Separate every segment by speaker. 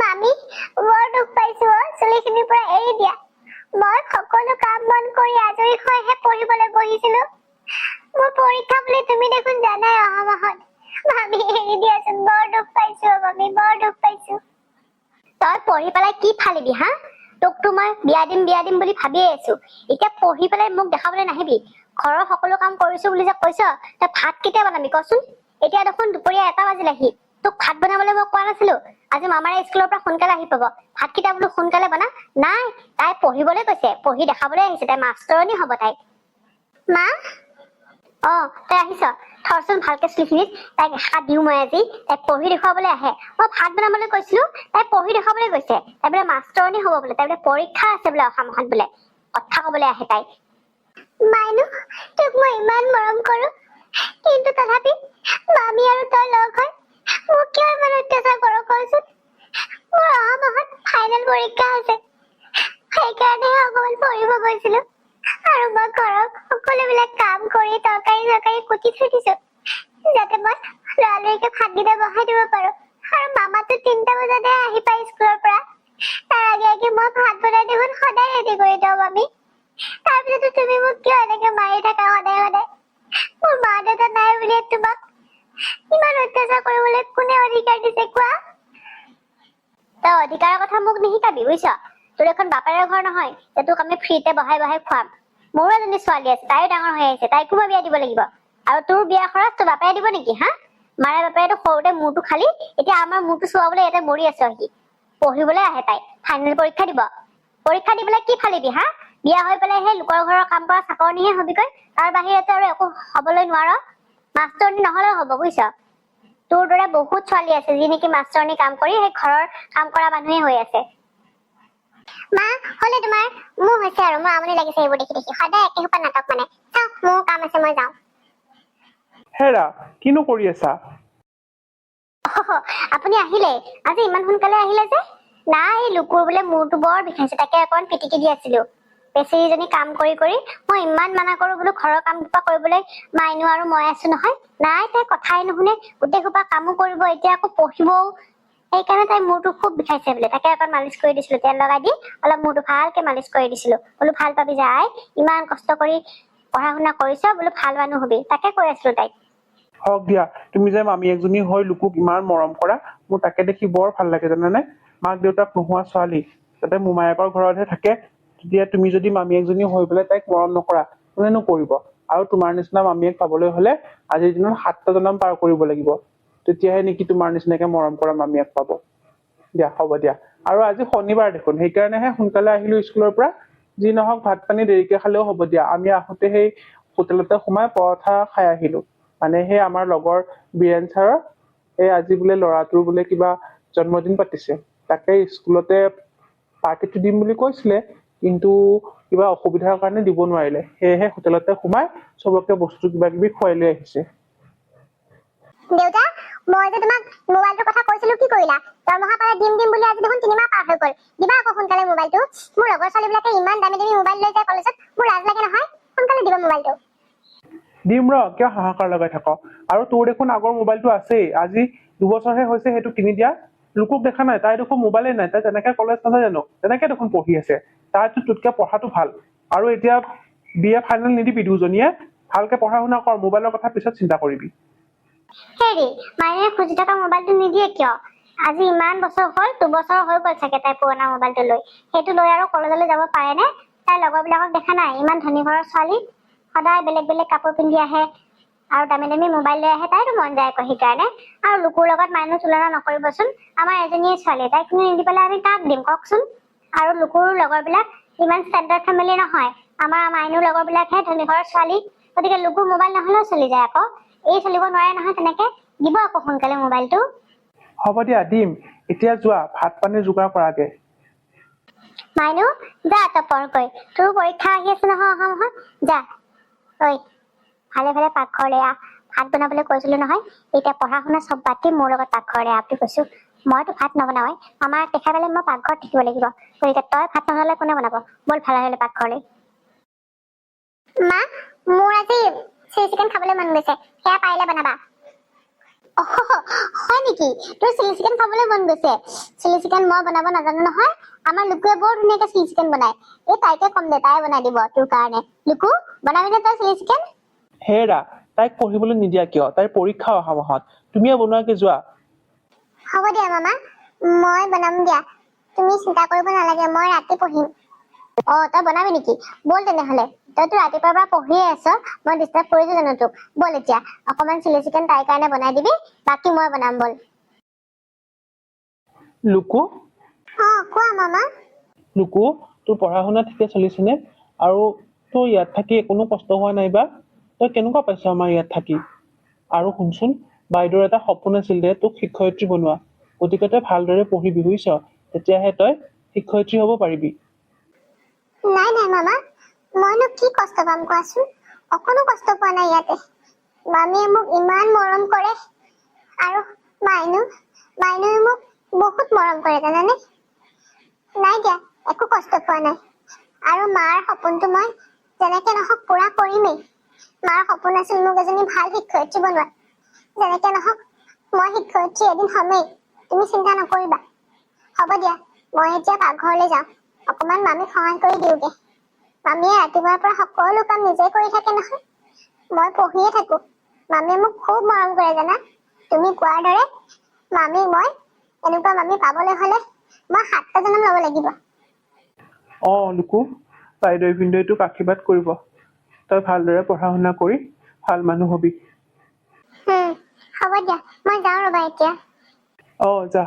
Speaker 1: মামি বৰ দুখ পাইছো চুলিখিনিৰ পৰা এৰি দিয়া মই সকলো কাম বন কৰি আজৰি হৈহে পঢ়িবলৈ বহিছিলো মোৰ পৰীক্ষা বুলি তুমি দেখোন জানাই অহা মাহত মামি এৰি দিয়াচোন বৰ দুখ পাইছো মামি বৰ দুখ পাইছো তই পঢ়ি পেলাই কি ফালিবি হা তোক তো মই বিয়া দিম বুলি ভাবিয়ে আছো এতিয়া পঢ়ি পেলাই মোক দেখাবলৈ নাহিবি ঘৰৰ সকলো কাম কৰিছো বুলি যে কৈছ তই ভাত কেতিয়া বনাবি কচোন এতিয়া দেখোন দুপৰীয়া 1টা বাজিলেহি তোক ভাত বনাবলৈ মই কোৱা নাছিলো আজি মামাৰে স্কুলৰ পৰা সোনকালে আহি পাব ভাত কেতিয়া বোলো সোনকালে বনা নাই তাই পঢ়িবলৈ কৈছে পঢ়ি দেখাবলৈ আহিছে তাই মাষ্টৰণী হ'ব তাই মা তাই আহিছ থৰচোন ভালকে চুলিখিনিত তাইক এষা দিওঁ মই আজি তাইক পঢ়ি দেখুৱাবলৈ আহে মই ভাত বনাবলৈ কৈছিলো তাই পঢ়ি দেখাবলৈ গৈছে তাই বোলে মাষ্টৰণী হ'ব বোলে তাই বোলে পৰীক্ষা আছে বোলে অহা মাহত বোলে কথা ক'বলৈ আহে তাই মাইনু তোক মই ইমান মৰম কৰো কিন্তু তথাপি মামী আৰু তই লগ হৈ মোক কিয় ইমান অত্যাচাৰ কৰ কচোন মোৰ অহা মাহত ফাইনেল পৰীক্ষা আছে সেইকাৰণে অকমান পঢ়িব গৈছিলো আৰু মই ঘৰত সকলোবিলাক কাম কৰি তৰকাৰী কুটি থৈ দিছো যাতে মই লৰালৰিকে ভাতকেইটা বহাই দিব পাৰো আৰু মামাটো 3টা বজাতে আহি পাই স্কুলৰ পৰা তাৰ আগে মই ভাত বনাই দেখোন সদায় ৰেডি কৰি দিওঁ মামী তাৰপিছতো তুমি মোক কিয় এনেকে মাৰি থাকা সদায় মোৰ মা দেউতা নাই বুলি তোমাক ইমান অত্যাচাৰ কৰিবলৈ কোনে অধিকাৰ দিছে কোৱা তই অধিকাৰৰ কথা মোক নিশিকাবি বুজিছ তোৰ এখন বাপেৰৰ ঘৰ নহয় যে তোক আমি ফ্ৰীতে বহাই খুৱাম মোৰো এজনী ছোৱালী আছে তাইও ডাঙৰ হৈ আহিছে তাইকো মই বিয়া দিব লাগিব আৰু তোৰ বিয়া খৰচ তোৰ বাপেৰে দিব নেকি হা মাৰে বাপেৰেতো সৰুতে মূৰটো খালি এতিয়া আমাৰ মূৰটো চুৱাবলৈ ইয়াতে মৰি আছে সি পঢ়িবলৈ আহে তাই ফাইনেল পৰীক্ষা দি পেলাই কি ফালিবি হা বিয়া হৈ পেলাই সেই লোকৰ ঘৰৰ কাম কৰা চাকৰণিহে হবিকৈ তাৰ বাহিৰেতো আৰু একো হবলৈ নোৱাৰ মাষ্টৰণী নহলেও হ'ব বুজিছ তোৰ দৰে বহুত ছোৱালী আছে যি নেকি মাষ্টৰণী কাম কৰি সেই ঘৰৰ কাম কৰা মানুহে হৈ আছে মা হলে তোমাৰ মোৰ হৈছে আৰু মোৰ আমনি লাগিছে এইবোৰ দেখি সদায় একে সোপা নাটক মানে চাও মোৰ কাম আছে মই যাওঁ
Speaker 2: হেৰা কিনো কৰি আছা
Speaker 1: আপুনি আহিলে আজি ইমান সোনকালে আহিলে যে নাই লুকুৰ বোলে মূৰটো বৰ বিষাইছে তাকে অকণ পিটিকি দি আছিলো বেচেৰীজনী কাম কৰি মই ইমান মানা কৰো বোলো ঘৰৰ কাম সোপা কৰিবলৈ মাইনু আৰু মই আছো নহয় নাই তাই কথাই নুশুনে গোটেই সোপা কামো কৰিব এতিয়া আকৌ পঢ়িবও সেইকাৰণে তাই মূৰটো খুব বিষাইছে বোলে তাকে অকণ মালিচ কৰি দিছিলো তেল লগাই দি অলপ মূৰটো ভালকে মালিচ কৰি দিছিলো বোলো ভাল পাবি যাই ইমান কষ্ট কৰি পঢ়া শুনা কৰিছ বোলো ভাল মানুহ হবি তাকে কৈ আছিলো তাইক
Speaker 2: হওক দিয়া তুমি যে মামী এজনী হৈ লোকক ইমান মৰম কৰা মোৰ তাকে দেখি বৰ ভাল লাগে জানানে মাক দেউতাক নোহোৱা ছোৱালী যাতে মোমায়েকৰ ঘৰতহে থাকে তেতিয়া তুমি যদি মামী এজনী হৈ পেলাই তাইক মৰম নকৰা কোনেনো কৰিব আৰু তোমাৰ নিচিনা মামীয়েক পাবলৈ হলে আজিৰ দিনত 7টা জনম পাৰ কৰিব লাগিব তেতিয়াহে নেকি তোমাৰ নিচিনাকে মৰম কৰা মামীয়েক পাব দিয়া হ'ব দিয়া আৰু আজি শনিবাৰ দেখোন সেইকাৰণেহে সোনকালে আহিলো স্কুলৰ পৰা যি নহওক ভাত পানী দেৰিকে খালেও হ'ব দিয়া আমি আহোঁতে সেই হোটেলতে সোমাই পৰঠা খাই আহিলো মানে সেই আমাৰ লগৰ বীৰেন ছাৰৰ এই আজি বোলে ল'ৰাটোৰ বোলে কিবা জন্মদিন পাতিছে তাকে স্কুলতে পাৰ্টিটো দিম বুলি কৈছিলে কিন্তু কিবা অসুবিধাৰ কাৰণে দিব নোৱাৰিলে সেয়েহে হোটেলতে সোমাই চবকে বস্তু কিবা কিবি খুৱাই লৈ আহিছে
Speaker 1: দেউতা মই যে তোমাক মোবাইলটোৰ কথা কৈছিলো কি কৰিলা দৰমহা পালে দিম বুলি আজি দেখোন 3 মাহ পাৰ হৈ গ'ল দিবা আকৌ সোনকালে মোবাইলটো মোৰ লগৰ ছোৱালীবিলাকে ইমান দামী মোবাইল লৈ যায় কলেজত মোৰ লাজ লাগে নহয় সোনকালে দিবা মোবাইলটো
Speaker 2: দিম কিয় হাহাকাৰ লগাই থাক আৰু তোৰ দেখোন আগৰ মোবাইলটো আছেই আজি 2 বছৰহে হৈছে সেইটো কিনি দিয়া লোকক দেখা নাই তাই দেখোন মোবাইলে নাই তাই তেনেকে কলেজ নাযায় জানো তেনেকে দেখোন পঢ়ি আছে তাইতো তোতকে পঢ়াটো ভাল আৰু এতিয়া বিএ ফাইনেল নিদিবি দুজনীয়ে ভালকে পঢ়া শুনা কৰ মোবাইলৰ কথা পিছত চিন্তা কৰিবি
Speaker 1: হেৰি মায়ে খুজি থকা মোবাইলটো নিদিয়ে কিয় আজি ইমান বছৰ হ'ল 2 বছৰ হৈ গ'ল চাগে তাই পুৰণা মোবাইলটো লৈ সেইটো লৈ আৰু কলেজলৈ যাব পাৰে নে তাই লগৰবিলাকক দেখা নাই ইমান ধনী ঘৰৰ ছোৱালী সদায় বেলেগ কাপোৰ পিন্ধি আহে আৰু দামী মোবাইল লৈ আহে তাইতো মন যায় আকৌ সেইকাৰণে আৰু লোকৰ লগত মানুহ তুলনা নকৰিবচোন আমাৰ এজনীয়ে ছোৱালী তাইক নিদি পেলাই আমি কাক দিম কওকচোন আৰু লোকৰ লগৰবিলাক ইমান ষ্টেণ্ডাৰ্ড ফেমিলি নহয় আমাৰ মাইনুৰ লগৰবিলাকহে ধনী ঘৰৰ ছোৱালী গতিকে লোকৰ মোবাইল নহলেও চলি যায় আকৌ এই চলিব নোৱাৰে নহয় তেনেকে দিব আকৌ সোনকালে মোবাইলটো
Speaker 2: হ'ব দিয়া দিম এতিয়া যোৱা ভাত পানী যোগাৰ কৰাগে
Speaker 1: মাইনু যা তই পঢ়কৈ তোৰ পৰীক্ষা আহি আছে নহয় অহা মাহত যা ঐ ভালে পাকঘৰলৈ আহ ভাত বনাবলৈ কৈছিলো নহয় এতিয়া পঢ়া শুনা চব বাদ দি মোৰ লগত পাকঘৰলৈ আহ বুলি কৈছো মইতো ভাত নবনাওঁৱে আমাৰ দেখা পালে মই পাকঘৰত থাকিব লাগিব গতিকে তই ভাত নবনালে কোনে বনাব বল ভালে পাকঘৰলৈ মা মোৰ আজি চিলি চিকেন খাবলৈ মন গৈছে সেয়া পাৰিলে বনাবা হয় নেকি? তোৰ চিলি চিকেন খাবলৈ মন গৈছে? চিলি চিকেন মই বনাব নাজানো নহয়। আমাৰ লুকুৱে বৰ ধুনীয়াকে চিলি চিকেন বনায়। এই তাইকে কম দে, তাই বনাই দিব তোৰ কাৰণে। লুকু, বনাবিনে তই চিলি চিকেন?
Speaker 2: হেৰা, তাইক পঢ়িবলৈ নিদিয়া কিয়? তাইৰ পৰীক্ষা অহা মাহত। তুমিয়ে বনোৱাকে যোৱা।
Speaker 1: হ'ব দিয়া মামা, মই বনাম দিয়া। তুমি চিন্তা কৰিব নালাগে, মই ৰাতি পঢ়িম। তই বনাবি নেকি? বল তেনেহলে। তইতো ৰাতিপুৱাৰ পৰা পঢ়িয়ে আছ, মই ডিষ্টাৰ্ব কৰিছো জানো তোক? বল এতিয়া অকমান চিলি চিকেন তাইৰ কাৰণে বনাই দিবি, বাকী মই বনাম বল।
Speaker 2: লুকু,
Speaker 1: কোৱা মামা।
Speaker 2: লুকু, তোৰ পঢ়া শুনা ঠিকে চলিছেনে? আৰু তোৰ ইয়াত থাকি কোনো কষ্ট হোৱা নাইবা? তই কেনেকুৱা পাইছ আমাৰ ইয়াত থাকি? আৰু শুনচোন, বাইদেউৰ এটা সপোন আছিল দে তোক শিক্ষয়িত্ৰী বনোৱা। গতিকে তই ভালদৰে পঢ়িবি বুজিছ, তেতিয়াহে তই শিক্ষয়িত্ৰী হ'ব পাৰিবি।
Speaker 1: নাই নাই মামা, মইনো কি কষ্ট পাম কোৱাচোন? অকণো কষ্ট পোৱা নাই ইয়াতে। মামীয়ে মোক ইমান মৰম কৰে, আৰু মাইনুৱে মোক বহুত মৰম কৰে জানানে? নাই দিয়া, একো কষ্ট পোৱা নাই। আৰু মাৰ সপোনটো মই যেনেকে নহওক পুৰা কৰিমেই। মাৰ সপোন আছিল মোক এজনী ভাল শিক্ষয়িত্ৰী বনোৱা। যেনেকে নহওক মই শিক্ষয়িত্ৰী এদিন হমেই, তুমি চিন্তা নকৰিবা। হ'ব দিয়া, মই এতিয়া পাকঘৰলৈ যাওঁ, অকমান মামীক সহায় কৰি দিওঁগে। মামীয়ে ৰাতিপুৱাৰ পৰা সকলো কাম নিজে কৰি থাকে নহয়, মই পঢ়িয়ে থাকো। মামীয়ে মোক খুব মৰম কৰে জানা। তুমি কোৱাৰ দৰে মই এনেকুৱা মামী পাবলৈ হলে মই 7টা জনম ল'ব লাগিব।
Speaker 2: লুকু, বাইদেউ ভিনদেউ তোক আশীৰ্বাদ কৰিব। তই ভালদৰে পঢ়া শুনা কৰি ভাল মানুহ হবি।
Speaker 1: হ'ব দিয়া, মই যাওঁ ৰবা এতিয়া।
Speaker 2: যা।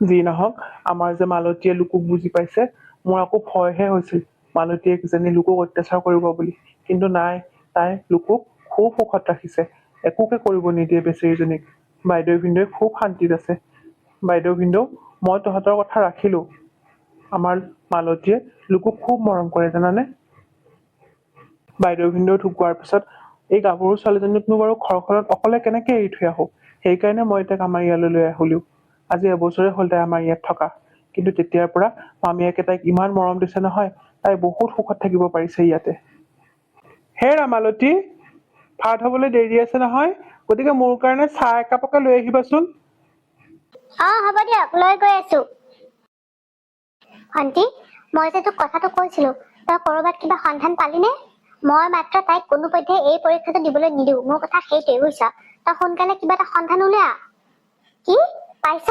Speaker 2: যি নহওক, আমাৰ যে মালতীয়ে লুকুক বুজি পাইছে। মোৰ আকৌ ভয়হে হৈছিল মালতীয়ে কিজানি লুকুক অত্যাচাৰ কৰিব বুলি, কিন্তু নাই, তাই লুকুক খুব সুখত ৰাখিছে। একোকে কৰিব নিদিয়ে বেচেৰীজনীক। বাইদেউ ভিনদেউ খুব শান্তিত আছে। বাইদেউ ভিনদেউ, মই তহঁতৰ কথা ৰাখিলো। আমাৰ মালতীয়ে লুকুক খুব মৰম কৰে জানানে? বাইদেউ ভিনদেউ ঢুকোৱাৰ পিছত এই গাভৰু ছোৱালীজনীকনো বাৰু ঘৰখনত অকলে কেনেকে এৰি থৈ আহো? সেইকাৰণে মই তাইক আমাৰ ইয়ালৈ লৈ আহিলো। আজি এবছৰে হ'ল তাই আমাৰ ইয়াত থকা, কিন্তু তেতিয়াৰ পৰা মামীয়েকে তাইক ইমান মৰম দিছে নহয়, তাই বহুত সুখত থাকিব পাৰিছে ইয়াতে। হেৰা মালতী, ভাত হবলৈ দেৰি আছে নহয়, গতিকে মোৰ কাৰণে চাহ একাপকে লৈ আহিবাচোন।
Speaker 1: হ'ব দিয়ক, লৈ গৈ আছো। ভন্টি, মই যে তোক কথাটো কৈছিলো, তই কৰবাত কিবা সন্ধান পালিনে? মই মাত্ৰ তাইক কোনোপধ্যে এই পৰীক্ষাটো দিবলৈ নিদিওঁ। মোৰ কথা সেইটোৱে বুজিছ। তই সোনকালে কিবা এটা সন্ধান উলিয়া। কি পাইছ?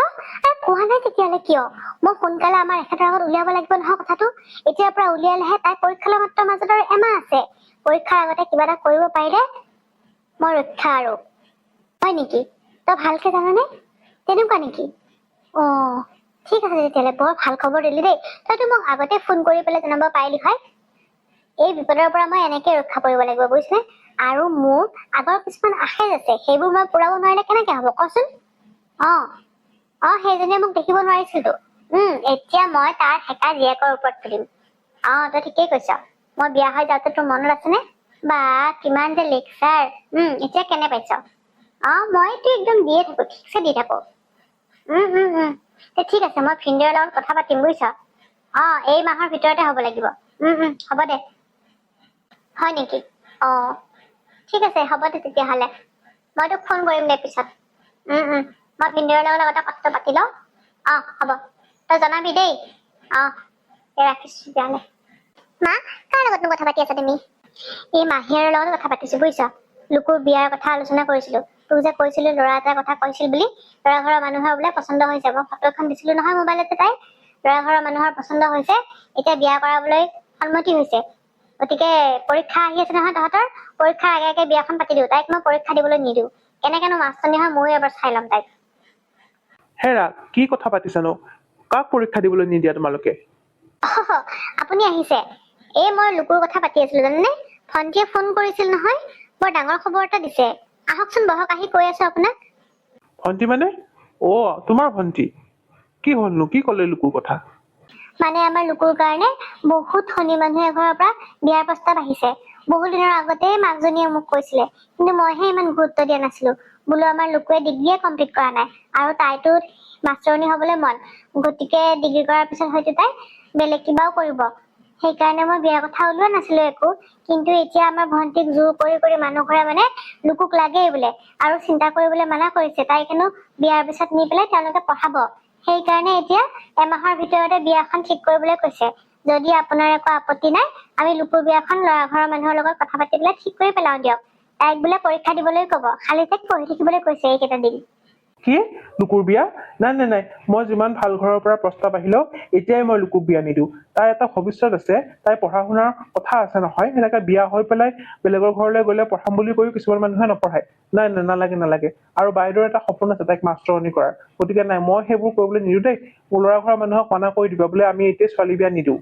Speaker 1: কোৱা নাই তেতিয়াহলে কিয়? মই সোনকালে আমাৰ এখেতৰ আগত উলিয়াব লাগিব নহয় কথাটো। এতিয়াৰ পৰা উলিয়ালেহে তাই পৰীক্ষালৈ মাত্ৰ মাজত আৰু এমাহ আছে। পৰীক্ষাৰ আগতে কিবা এটা কৰিব পাৰিলে মই ৰক্ষা আৰু। হয় নেকি? তই ভালকে জানানে? তেনেকুৱা নেকি? ঠিক আছে তেতিয়াহলে, বৰ ভাল খবৰ দিলি দেই। তইতো মোক আগতে ফোন কৰি পেলাই জনাব পাৰিলি হয়। এই বিপদৰ পৰা মই এনেকে ৰক্ষা পৰিব লাগিব বুজিছে। আৰু মোৰ আগৰ কিছুমান আশা আছে, সেইবোৰ মই পুৰাব নোৱাৰিলে কেনেকে হব কচোন? সেইজনীয়ে মোক দেখিব নোৱাৰিছিলতো। এতিয়া মই তাৰ হেঁচা জীয়েকৰ ওপৰত তুলিম। তই ঠিকেই কৈছ। মই বিয়া হৈ যাওঁতে তোৰ মনত আছেনে? বা কিমান যে লেকচাৰ। এতিয়া কেনে পাইছ? মইতো একদম দিয়ে থাকো, ঠিকছে দি থাকো। ঠিক আছে, মই ভিনদেউৰ লগত কথা পাতিম বুজিছ। এই মাহৰ ভিতৰতে হ'ব লাগিব। হ'ব দে। হয় নেকি? ঠিক আছে, হ'ব দে তেতিয়াহলে। মই তোক ফোন কৰিম দে পিছত। মই ভিনদেউৰ লগত আগতে কথাটো পাতি লওঁ। হ'ব, তই জনাবি দেই। ৰাখিছো তেতিয়াহলে। মা, কাৰ লগতনো কথা পাতি আছা তুমি? এই মাহীৰৰ লগত কথা পাতিছো বুজিছ। লুকুৰ বিয়াৰ কথা আলোচনা কৰিছিলো। তোক যে কৈছিলো ল'ৰা এটাৰ কথা কৈছিল বুলি, ল'ৰা ঘৰৰ মানুহৰ বোলে পচন্দ হৈছে। মই ফটো এখন দিছিলো নহয় মোবাইলতে তাই। ল'ৰা ঘৰৰ মানুহৰ পচন্দ হৈছে, এতিয়া বিয়া কৰাবলৈ সন্মতি হৈছে। গতিকে পৰীক্ষা আহি আছে নহয় তহঁতৰ, পৰীক্ষাৰ আগে আগে বিয়াখন পাতি দিওঁ। তাইক মই পৰীক্ষা দিবলৈ নিদিওঁ। কেনেকেনো মাষ্টৰনী হয় ময়ো এবাৰ চাই ল'ম তাইক।
Speaker 2: হেৰা, কি কথা পাতিছানো? কাক পৰীক্ষা দিবলৈ নিদিয়া তোমালোকে?
Speaker 1: আপুনি আহিছে। মই লুকুৰ কথা পাতি আছিলো জানেনে? ভন্টিয়ে ফোন কৰিছিল নহয়, বৰ ডাঙৰ খবৰ এটা দিছে। আহকচোন বহক, আহি কৈ আছো আপোনাক।
Speaker 2: ভন্টি মানে? তোমাৰ ভন্টি? কি হলনো? কি কলে লুকুৰ কথা?
Speaker 1: মানে আমাৰ লুকুৰ কাৰণে বহুত ধনী মানুহ এঘৰৰ পৰা বিয়াৰ প্ৰস্তাৱ আহিছে। বহু দিনৰ আগতেই মাকজনীয়ে মোক কৈছিলে, কিন্তু মইহে ইমান গুৰুত্ব দিয়া নাছিলো। বোলো আমাৰ লুকুৱে ডিগ্ৰীয়ে কমপ্লিট কৰা নাই, আৰু তাইতো মাষ্টৰণী হবলৈ মন। গতিকে ডিগ্ৰী কৰাৰ পিছত হয়তো তাই বেলেগ কিবাও কৰিব। সেইকাৰণে মই বিয়াৰ কথা ওলোৱা নাছিলো একো। কিন্তু এতিয়া আমাৰ ভন্টিক জোৰ কৰি কৰি মানুহ ঘৰে মানে লোকক লাগেই বোলে আৰু চিন্তা কৰিবলৈ মানা কৰিছে। তাইক হেনো বিয়াৰ পিছত নি পেলাই তেওঁলোকে পঢ়াব। সেইকাৰণে এতিয়া এমাহৰ ভিতৰতে বিয়াখন ঠিক কৰিবলৈ কৈছে। যদি আপোনাৰ একো আপত্তি নাই, আমি লোকৰ বিয়াখন ল'ৰা ঘৰৰ মানুহৰ লগত কথা পাতি পেলাই ঠিক কৰি পেলাও দিয়ক। তাইক বোলে পৰীক্ষা দিবলৈ কব, খালি তাইক পঢ়ি থাকিবলৈ কৈছে এইকেইটা দিন।
Speaker 2: কি লোকৰ বিয়া? নাই নাই নাই, মই যিমান ভাল ঘৰৰ পৰা প্ৰস্তাৱ আহিলেও এতিয়াই মই লোকক বিয়া নিদিওঁ। তাই এটা ভৱিষ্যত আছে, তাই পঢ়া শুনাৰ কথা আছে নহয়। সেনেকে বিয়া হৈ পেলাই বেলেগৰ ঘৰলৈ গলে পঢ়াম বুলি কৈও কিছুমান মানুহে নপঢ়ায়। নাই নাই, নালাগে নালাগে। আৰু বাইদেউৰ এটা সপোন আছে তাইক মাষ্টৰণী কৰাৰ, গতিকে নাই, মই সেইবোৰ কৰিবলৈ নিদিওঁ দেই। মোৰ ল'ৰা ঘৰৰ মানুহক মানা কৰি দিবা বোলে আমি এতিয়া ছোৱালী বিয়া নিদিওঁ।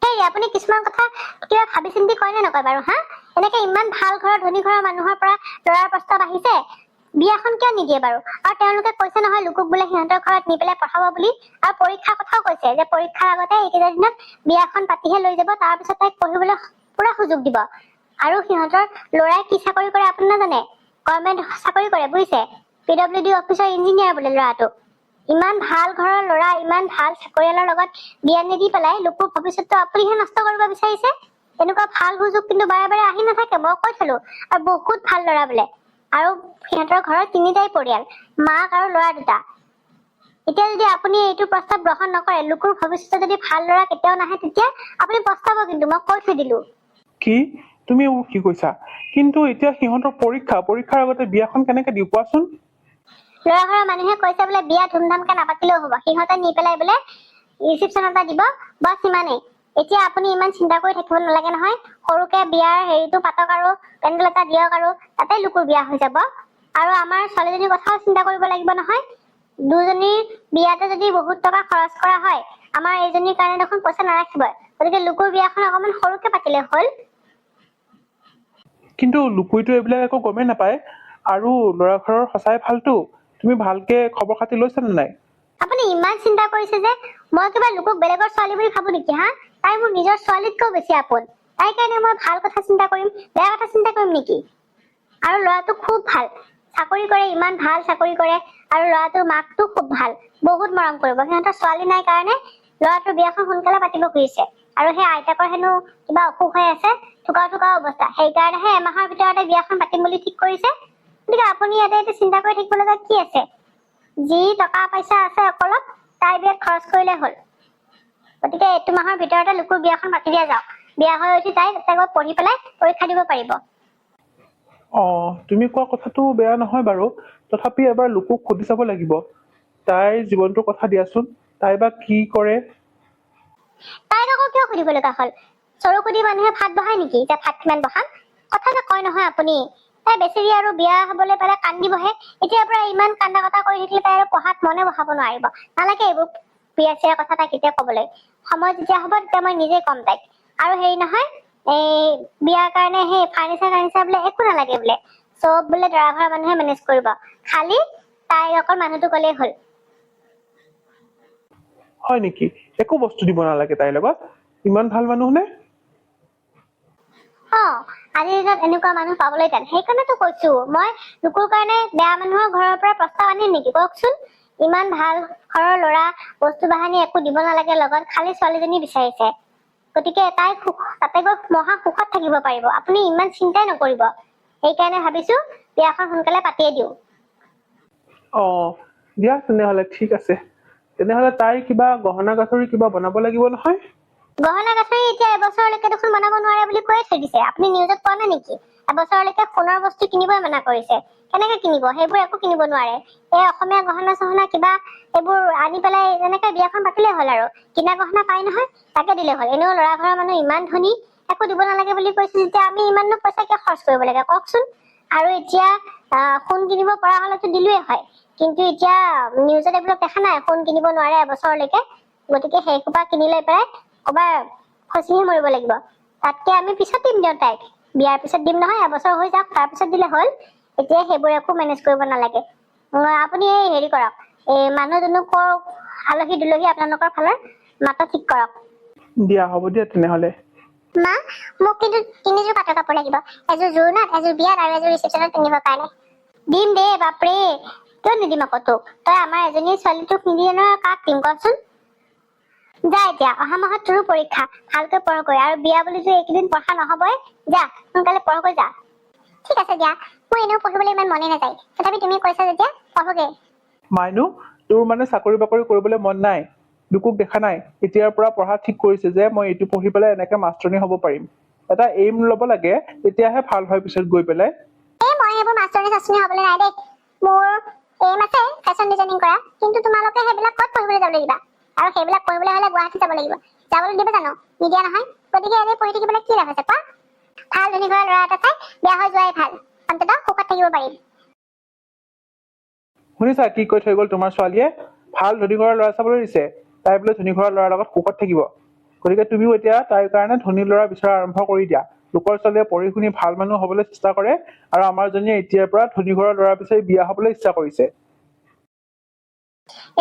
Speaker 1: সেই আপুনি কিছুমান কথা কিবা ভাবি চিন্তি কয় নে নকয় বাৰু? হা, এনেকে ইমান ভাল ঘৰৰ ধনী ঘৰৰ মানুহৰ পৰা ল'ৰাৰ প্ৰস্তাৱ আহিছে, বিয়াখন কিয় নিদিয়ে বাৰু? আৰু তেওঁলোকে কৈছে নহয় লোকক বোলে সিহঁতৰ ঘৰত নি পেলাই পঢ়াব বুলি। আৰু পৰীক্ষাৰ কথাও কৈছে যে পৰীক্ষাৰ আগতে এইকেইটা দিনত বিয়াখন পাতিহে লৈ যাব, তাৰ পিছত তাইক পঢ়িবলৈ পুৰা সুযোগ দিব। আৰু সিহঁতৰ ল'ৰাই কি চাকৰি কৰে আপুনি নাজানে? গভৰ্ণমেণ্ট চাকৰি কৰে, বুজিছে? PWD অফিচৰ ইঞ্জিনিয়াৰ বোলে ল'ৰাটো। ইমান ভাল ঘৰৰ ল'ৰা, ইমান ভাল চাকৰিয়ালৰ লগত বিয়া নিদি পেলাই লোকৰ ভৱিষ্যতটো আপুনিহে নষ্ট কৰিব বিচাৰিছে। এনেকুৱা ভাল সুযোগ কিন্তু বাৰে বাৰে আহি নাথাকে, মই কৈ থলো। আৰু বহুত ভাল ল'ৰা বোলে। আৰু সিহঁতৰ ঘৰৰ 3টাই পৰিয়াল, মাক আৰু ল'ৰা 2টা। এতিয়া যদি আপুনি এইটো প্ৰস্তাৱ গ্ৰহণ নকৰে, লোকৰ ভৱিষ্যতে যদি ভাল ল'ৰা কেতিয়াও নাহে, তেতিয়া আপুনি পস্তাব কিন্তু, মই কৈ থৈ দিলো।
Speaker 2: কি তুমি কি কৈছা? কিন্তু এতিয়া সিহঁতৰ পৰীক্ষাৰ আগতে বিয়াখন কেনেকে দিওঁ কোৱাচোন?
Speaker 1: ল'ৰা ঘৰৰ মানুহে কৈছে বোলে বিয়া ধুমধামকে নাপাতিলেও হ'ব, সিহঁতে নি পেলাই বোলে ৰিচিপশ্যন এটা দিব, বাছ ইমানেই। এতিয়া আপুনি ইমান চিন্তা কৰি থাকিব নালাগে নহয়। সৰুকে বিয়াৰ হেৰিটো পাতক আৰু পেণ্ডেল এটা দিয়ক, আৰু তাতে লোকৰ বিয়া হৈ যাব। আৰু আমাৰ ছোৱালীজনীৰ কথাও চিন্তা কৰিব লাগিব নহয়। দুজনীৰ বিয়াতে যদি বহুত টকা খৰচ কৰা হয়, আমাৰ এইজনীৰ কাৰণে দেখোন পইচা নাৰাখিবই। গতিকে লোকৰ বিয়াখন অকমান সৰুকে পাতিলে হ'ল।
Speaker 2: কিন্তু লুকুইতো এইবিলাক একো গমেই নাপায়, আৰু ল'ৰা ঘৰৰ সঁচাই ভালতো। তুমি ভালকে খবৰ খাতি লৈছা নে নাই?
Speaker 1: আপুনি ইমান চিন্তা কৰিছে যে মই কিবা লোকক বেলেগৰ ছোৱালী বুলি ভাবো নেকি? হা, তাই মোৰ নিজৰ ছোৱালীতকৈও বেছি আপোন। তাইৰ কাৰণে মই ভাল কথা চিন্তা কৰিম, বেয়া কথা চিন্তা কৰিম নেকি? আৰু ল'ৰাটো খুব ভাল, চাকৰি কৰে, ইমান ভাল চাকৰি কৰে। আৰু ল'ৰাটোৰ মাকটো খুব ভাল, বহুত মৰম কৰিব। সিহঁতৰ ছোৱালী নাই কাৰণে ল'ৰাটোৰ বিয়াখন সোনকালে পাতিব খুজিছে। আৰু সেই আইতাকৰ হেনো কিবা অসুখ হৈ আছে, থুকা অৱস্থা। সেইকাৰণেহে এমাহৰ ভিতৰতে বিয়াখন পাতিম বুলি ঠিক কৰিছে। গতিকে আপুনি ইয়াতে চিন্তা কৰি থাকিব লগা কি আছে? যি টকা পইচা আছে অলপ তাই বিয়াত খৰচ কৰিলে হ'ল। গতিকে এইটো মাহৰ ভিতৰতে লোকৰ বিয়াখন পাতি দিয়া যাওক। বিয়া হৈ উঠি তাই তাতে গৈ পঢ়ি পেলাই পৰীক্ষা দিব পাৰিব।
Speaker 2: তুমি কোৱা কথাটো বেয়া নহয় বাৰু, তথাপি এবাৰ লোকক সুধি চাব লাগিব। তাইৰ জীৱনটোৰ কথা দিয়াচোন, তাই বা কি কৰে।
Speaker 1: তাইক আকৌ কিয় সুধিব লগা হ'ল? চৰু সুধি মানুহে ভাত বহাই নেকি যে ভাত কিমান বহাম? কথা যে কয় নহয় আপুনি। তাই বেচেৰি আৰু বিয়া হবলৈ পালে কান্দিবহে। এতিয়াৰ পৰা ইমান কান্দা কটা কৰি থাকিলে তাই আৰু পঢ়াত মনে বহাব নোৱাৰিব। নালাগে এইবোৰ বিয়া চিয়াৰ কথা তাইক এতিয়া কবলৈ। সময় যেতিয়া হ'ব তেতিয়া মই নিজে কম তাইক। আৰু হেৰি নহয়, বিয়াৰ কাৰণে সেই ফাৰ্নিচাৰ বোলে একো নালাগে বোলে, চব বোলে দৰা ঘৰৰ মানুহে মেনেজ কৰিব। খালি তাইৰ অকল মানুহটো গলেই হ'ল।
Speaker 2: হয় নেকি? একো বস্তু দিব নালাগে তাইৰ লগত? ইমান ভাল মানুহ নে?
Speaker 1: আজিৰ দিনত এনেকুৱা মানুহ পাবলৈ টান। সেইকাৰণেতো কৈছো মই, লোকৰ কাৰণে বেয়া মানুহৰ ঘৰৰ পৰা প্ৰস্তাৱ আনিম নেকি কওকচোন? ইমান ভাল ঘৰৰ ল'ৰা, বস্তু বাহানি একো দিব নালাগে লগত, খালি ছোৱালীজনী বিচাৰিছে। গতিকে তাই তাতে গৈ মহা সুখত থাকিব পাৰিব। আপুনি ইমান চিন্তাই নকৰিব। সেইকাৰণে ভাবিছো বিয়াখন সোনকালে পাতিয়ে দিওঁ।
Speaker 2: দিয়া তেনেহলে ঠিক আছে। তেনেহলে তাই কিবা গহনা গাঁঠৰি কিবা বনাব লাগিব নহয়?
Speaker 1: গহনা গাঁঠৰি এতিয়া এবছৰলৈকে দেখোন বনাব নোৱাৰে বুলি কৈয়ে থৈ দিছে। আপুনি নিউজত পোৱা নাই নেকি? এবছৰলৈকে সোণৰ বস্তু কিনিবই মানা কৰিছে। কেনেকে কিনিব? সেইবোৰ একো কিনিব নোৱাৰে। এই অসমীয়া গহনা চহনা কিবা এইবোৰ আনি পেলাই এনেকে বিয়াখন পাতিলে হ'ল। আৰু কিনা গহনা পাই নহয়, তাকে দিলে হ'ল। এনেও ল'ৰা ঘৰৰ মানুহ ইমান ধনী, একো দিব নালাগে বুলি কৈছে যেতিয়া আমি ইমাননো পইচা কিয় খৰচ কৰিব লাগে কওকচোন? আৰু এতিয়া সোণ কিনিব পৰা হলেতো দিলোৱে হয়। কিন্তু এতিয়া নিউজত এইবিলাক দেখা নাই সোণ কিনিব নোৱাৰে এবছৰলৈকে। গতিকে সেইসোপা কিনি লৈ পেলাই কবাৰ ফচিহে মৰিব লাগিব। তাতকে আমি পিছত দিম দিয়ক তাইক। বিয়াৰ পিছত দিম নহয়, এবছৰ হৈ যাওক, তাৰ পিছত দিলে হ'ল। এতিয়া সেইবোৰ একো মেনেজ কৰিব নালাগে। আপুনি এই হেৰি কৰক, এই মানুহ দুনুহ আলহী দুলহী আপোনালোকৰ ফালৰ মাতা ঠিক কৰক।
Speaker 2: দিয়া হ'ব দিয়া তেনেহলে।
Speaker 1: মা, মোক কিন্তু 3যোৰ পাটৰ কাপোৰ লাগিব। এযোৰ জোৰোণত, এযোৰ বিয়াত আৰু এযোৰ ৰিচেপশ্যনত পিন্ধিবৰ কাৰণে। দিম দে বাপৰে, কিয় নিদিম আকৌ তোক? তই আমাৰ এজনী ছোৱালী, তোক নিদিয়ে নহয় কাক দিম কচোন? যা এতিয়া, অহা মাহত তোৰো পৰীক্ষা, ভালকৈ পঢ়কৈ, আৰু বিয়া বুলিতো এইকেইদিন পঢ়া নহবই। যা সোনকালে পঢ়কৈ যা। ঠিক আছে দিয়া, মোৰ এনেও পঢ়িবলৈ ইমান মনে নাযায়, তথাপি তুমি কৈছা যেতিয়া পঢ়োগে।
Speaker 2: মাইনু, তোৰ মানে চাকৰি বাকৰি কৰিবলৈ মন নাই? লোকক দেখা নাই এতিয়াৰ পৰা পঢ়া ঠিক কৰিছে যে মই এইটো পঢ়ি পেলাই এনেকে মাষ্টৰণী হ'ব পাৰিম। এটা এইম ল'ব লাগে, তেতিয়াহে ভাল হয় পিছত গৈ পেলাই।
Speaker 1: মই সেইবোৰ মাষ্টৰণী চাষ্টৰণী হ'বলৈ নাই দেই। মোৰ এইম আছে ফেশ্বন ডিজাইনিং কৰা, কিন্তু তোমালোকে সেইবিলাক ক'ত পঢ়িবলৈ যাবলৈ দিবা? আৰু সেইবিলাক পঢ়িবলৈ হ'লে গুৱাহাটী যাব লাগিব। যাবলৈ দিব জানো? নিদিয়া নহয়। গতিকে এনেই পঢ়ি থাকিবলৈ কি লাভ আছে কোৱা? ভাল ধনী ঘৰৰ ল'ৰা এটা চাই বিয়া হৈ যোৱাই ভাল, অন্ততঃ সুখত থাকিব পাৰিম।
Speaker 2: শুনিছা কি কৈ থৈ গ'ল তোমাৰ ছোৱালীয়ে? ভাল ধনী ঘৰৰ ল'ৰা চাবলৈ দিছে, তাই বোলে ধনী ঘৰৰ ল'ৰাৰ লগত সুখত থাকিব। গতিকে তুমিও এতিয়া তাইৰ কাৰণে ধনী ল'ৰা বিচৰা আৰম্ভ কৰি দিয়া। লোকৰ ছোৱালীয়ে পঢ়ি শুনি ভাল মানুহ হ'বলৈ চেষ্টা কৰে, আৰু আমাৰ জনীয়ে এতিয়াৰ পৰা ধনী ঘৰৰ ল'ৰা বিচাৰি বিয়া হ'বলৈ ইচ্ছা কৰিছে।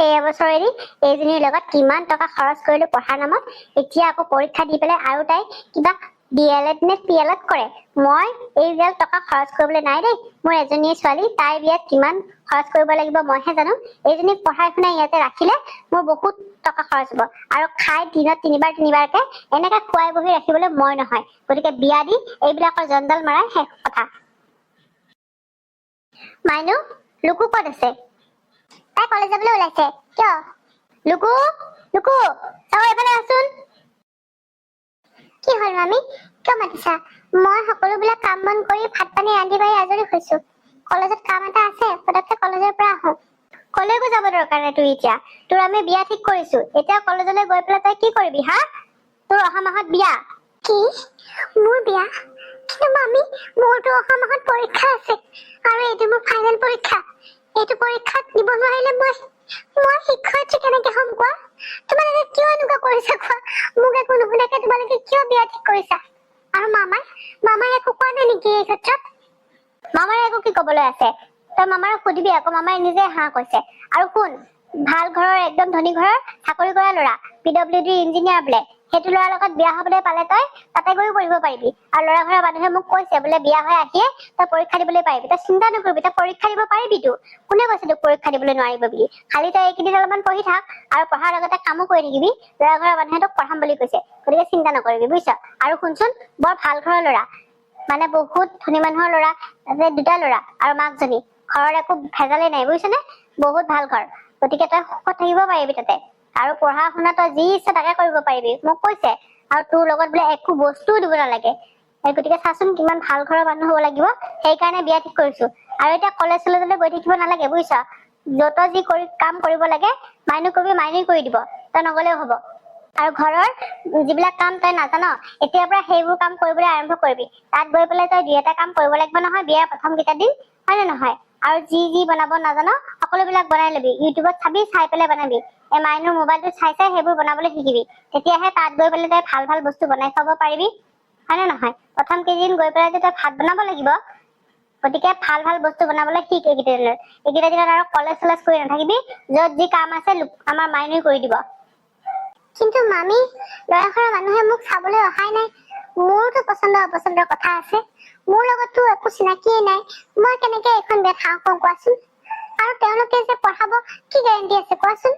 Speaker 1: এই এবছৰেদি এইজনীৰ লগত কিমান টকা খৰচ কৰিলো পঢ়াৰ নামত, এতিয়া আকৌ পৰীক্ষা দি পেলাই আৰু তাই কিবা DLED নে PLED কৰে। মই এইবিলাক টকা খৰচ কৰিবলৈ নাই দেই। মোৰ এজনীয়ে ছোৱালী, তাইৰ বিয়াত কিমান খৰচ কৰিব লাগিব মইহে জানো। এইজনীক পঢ়াই শুনাই ইয়াতে ৰাখিলে মোৰ বহুত টকা খৰচ হ'ব, আৰু খাই দিনত তিনিবাৰকে এনেকে খুৱাই বহি ৰাখিবলৈ মই নহয়। গতিকে বিয়া দি এইবিলাকৰ জঞ্জাল মাৰাই শেষ কথা। মাইনু, লুকু ক'ত আছে? তাই কলেজ যাবলৈ ওলাইছে। কিয়? লুকু, লুকু, চাও এফালে আহচোন। কি হ'ল মামী, কিয় মাতিছা? মই সকলোবিলাক কাম বন কৰি ভাত পানী ৰান্ধি বাঢ়ি আজৰি হৈছো। কলেজত কাম এটা আছে, পতককে কলেজৰ পৰা আহো। কলৈকো যাব দৰকাৰ নাই তোৰ এতিয়া। তোৰ আমি বিয়া ঠিক কৰিছো, এতিয়া কলেজলৈ গৈ পেলাই তই কি কৰিবি হা? তোৰ অহা মাহত বিয়া। কি? মোৰ বিয়া? কিন্তু মামী, মোৰতো অহা মাহত পৰীক্ষা আছে, আৰু এইটো মোৰ ফাইনেল পৰীক্ষা। এইটো পৰীক্ষাত দিব নোৱাৰিলে মই শিক্ষয়িত্ৰী কেনেকে হ'ম কোৱা? তোমালোকে কিয় এনেকুৱা কৰিছা কোৱা? মোক একো নুসুধাকে তোমালোকে কিয় বিয়া ঠিক কৰিছা? আৰু মামাই একো কোৱা নাই নেকি এই ক্ষেত্ৰত? মামাৰ একো কি কবলৈ আছে? তই মামাৰক সুধিবি আকৌ, মামাই নিজে হাঁ কৈছে। আৰু শুন, ভাল ঘৰৰ একদম ধনী ঘৰৰ চাকৰি কৰা ল'ৰা, PWD ইঞ্জিনিয়াৰ বোলে, সেইটো ল'ৰাৰ লগত বিয়া হ'বলৈ পালে তই তাতে গৈও পঢ়িব পাৰিবি। আৰু ল'ৰা ঘৰৰ মানুহে মোক কৈছে বোলে বিয়া হৈ আহিয়ে তই পৰীক্ষা দিবলৈ পাৰিবি। তই চিন্তা নকৰিবি, তই পৰীক্ষা দিব পাৰিবিতো। কোনে কৈছে তোক পৰীক্ষা দিবলৈ নোৱাৰিব বুলি? খালি তই এইকেইদিন অলপমান পঢ়ি থাক, আৰু পঢ়াৰ লগতে কামো কৰি থাকিবি। ল'ৰা ঘৰৰ মানুহে তোক পঢ়াম বুলি কৈছে, গতিকে চিন্তা নকৰিবি বুজিছ। আৰু শুনচোন, বৰ ভাল ঘৰৰ ল'ৰা, মানে বহুত ধনী মানুহৰ ল'ৰা, দুটা ল'ৰা আৰু মাকজনী, ঘৰত একো ভেজালে নাই বুজিছনে? বহুত ভাল ঘৰ, গতিকে তই সুখত থাকিব পাৰিবি তাতে। আৰু পঢ়া শুনা তই যি ইচ্ছা তাকে কৰিব পাৰিবি, মোক কৈছে। আৰু তোৰ লগত বোলে একো বস্তুও দিব নালাগে। গতিকে চাচোন কিমান ভাল ঘৰৰ মানুহ হ'ব লাগিব, সেইকাৰণে বিয়া ঠিক কৰিছো। আৰু এতিয়া কলেজ চলেজলৈ গৈ থাকিব নালাগে বুজিছ। যত যি কাম কৰিব লাগে মাইনু কবি, মাইনুই কৰি দিব, তই নগলেও হ'ব। আৰু ঘৰৰ যিবিলাক কাম তই নাজান, এতিয়াৰ পৰা সেইবোৰ কাম কৰিবলৈ আৰম্ভ কৰিবি। তাত গৈ পেলাই তই দুই এটা কাম কৰিব লাগিব নহয় বিয়াৰ প্ৰথম কেইটা দিন, হয় নে নহয়? আৰু যি বনাব নাজান সকলোবিলাক বনাই লবি, ইউটিউবত চাবি, চাই পেলাই বনাবি। এই মাইনুৰ মোবাইলটো চাই সেইবোৰ বনাবলৈ শিকিবি। তেতিয়াহে তাত গৈ পেলাই তই ভাল ভাল বস্তু বনাই খাব পাৰিবি, হয় নে নহয়? প্ৰথম কেইদিন গৈ পেলাই তই ভাত বনাব লাগিব, গতিকে ভাল ভাল বস্তু বনাবলৈ শিক এইকেইটা দিনত। আৰু কলেজ চলেজ কৰি নাথাকিবি, যত যি কাম আছে আমাৰ মাইনুই কৰি দিব। কিন্তু মামী, ল'ৰা ঘৰৰ মানুহে মোক চাবলৈ অহাই নাই। মোৰতো পচন্দ অপচন্দৰ কথা আছে, মোৰ লগততো একো চিনাকিয়ে নাই। মই কেনেকে এখন বিয়াত হাঁহ কওঁ কোৱাচোন? আৰু তেওঁলোকে যে পঢ়াব কি গেৰেণ্টি আছে কোৱাচোন?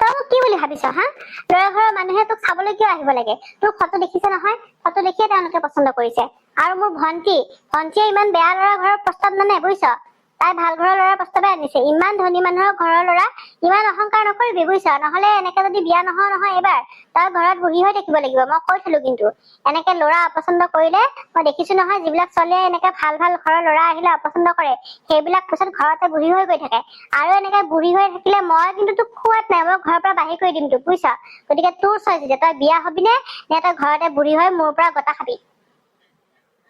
Speaker 1: তই মোক কি বুলি ভাবিছ হা? ল'ৰা ঘৰৰ মানুহে তোক চাবলৈ কিয় আহিব লাগে? তোৰ ফটো দেখিছে নহয়, ফটো দেখিয়ে তেওঁলোকে পচন্দ কৰিছে। আৰু মোৰ ভন্টিয়ে ইমান বেয়া ল'ৰা ঘৰৰ প্ৰস্তাৱ নানে বুজিছ। তাই ভাল ঘৰৰ ল'ৰাৰ প্ৰস্তাৱে আনিছে। ইমান ধনী মানুহৰ ঘৰৰ ল'ৰা, ইমান অহংকাৰ নকৰিবি বুজিছ। নহলে এনেকে যদি বিয়া নহয় এইবাৰ তই ঘৰত বুঢ়ী হৈ থাকিব লাগিব, মই কৈ থলো। কিন্তু এনেকে ল'ৰা অপচন্দ কৰিলে মই দেখিছো নহয়, যিবিলাক ছোৱালীয়ে এনেকে ভাল ভাল ঘৰৰ ল'ৰা আহিলে অপচন্দ কৰে, সেইবিলাক পিছত ঘৰতে বুঢ়ী হৈ গৈ থাকে। আৰু এনেকে বুঢ়ী হৈ থাকিলে মই কিন্তু তোক খোৱাত নাই, মই ঘৰৰ পৰা বাহিৰ কৰি দিম তোক বুজিছ। গতিকে তোৰ চইচ এতিয়া, তই বিয়া হবি নে তই ঘৰতে বুঢ়ী হৈ মোৰ পৰা গতা খাবি।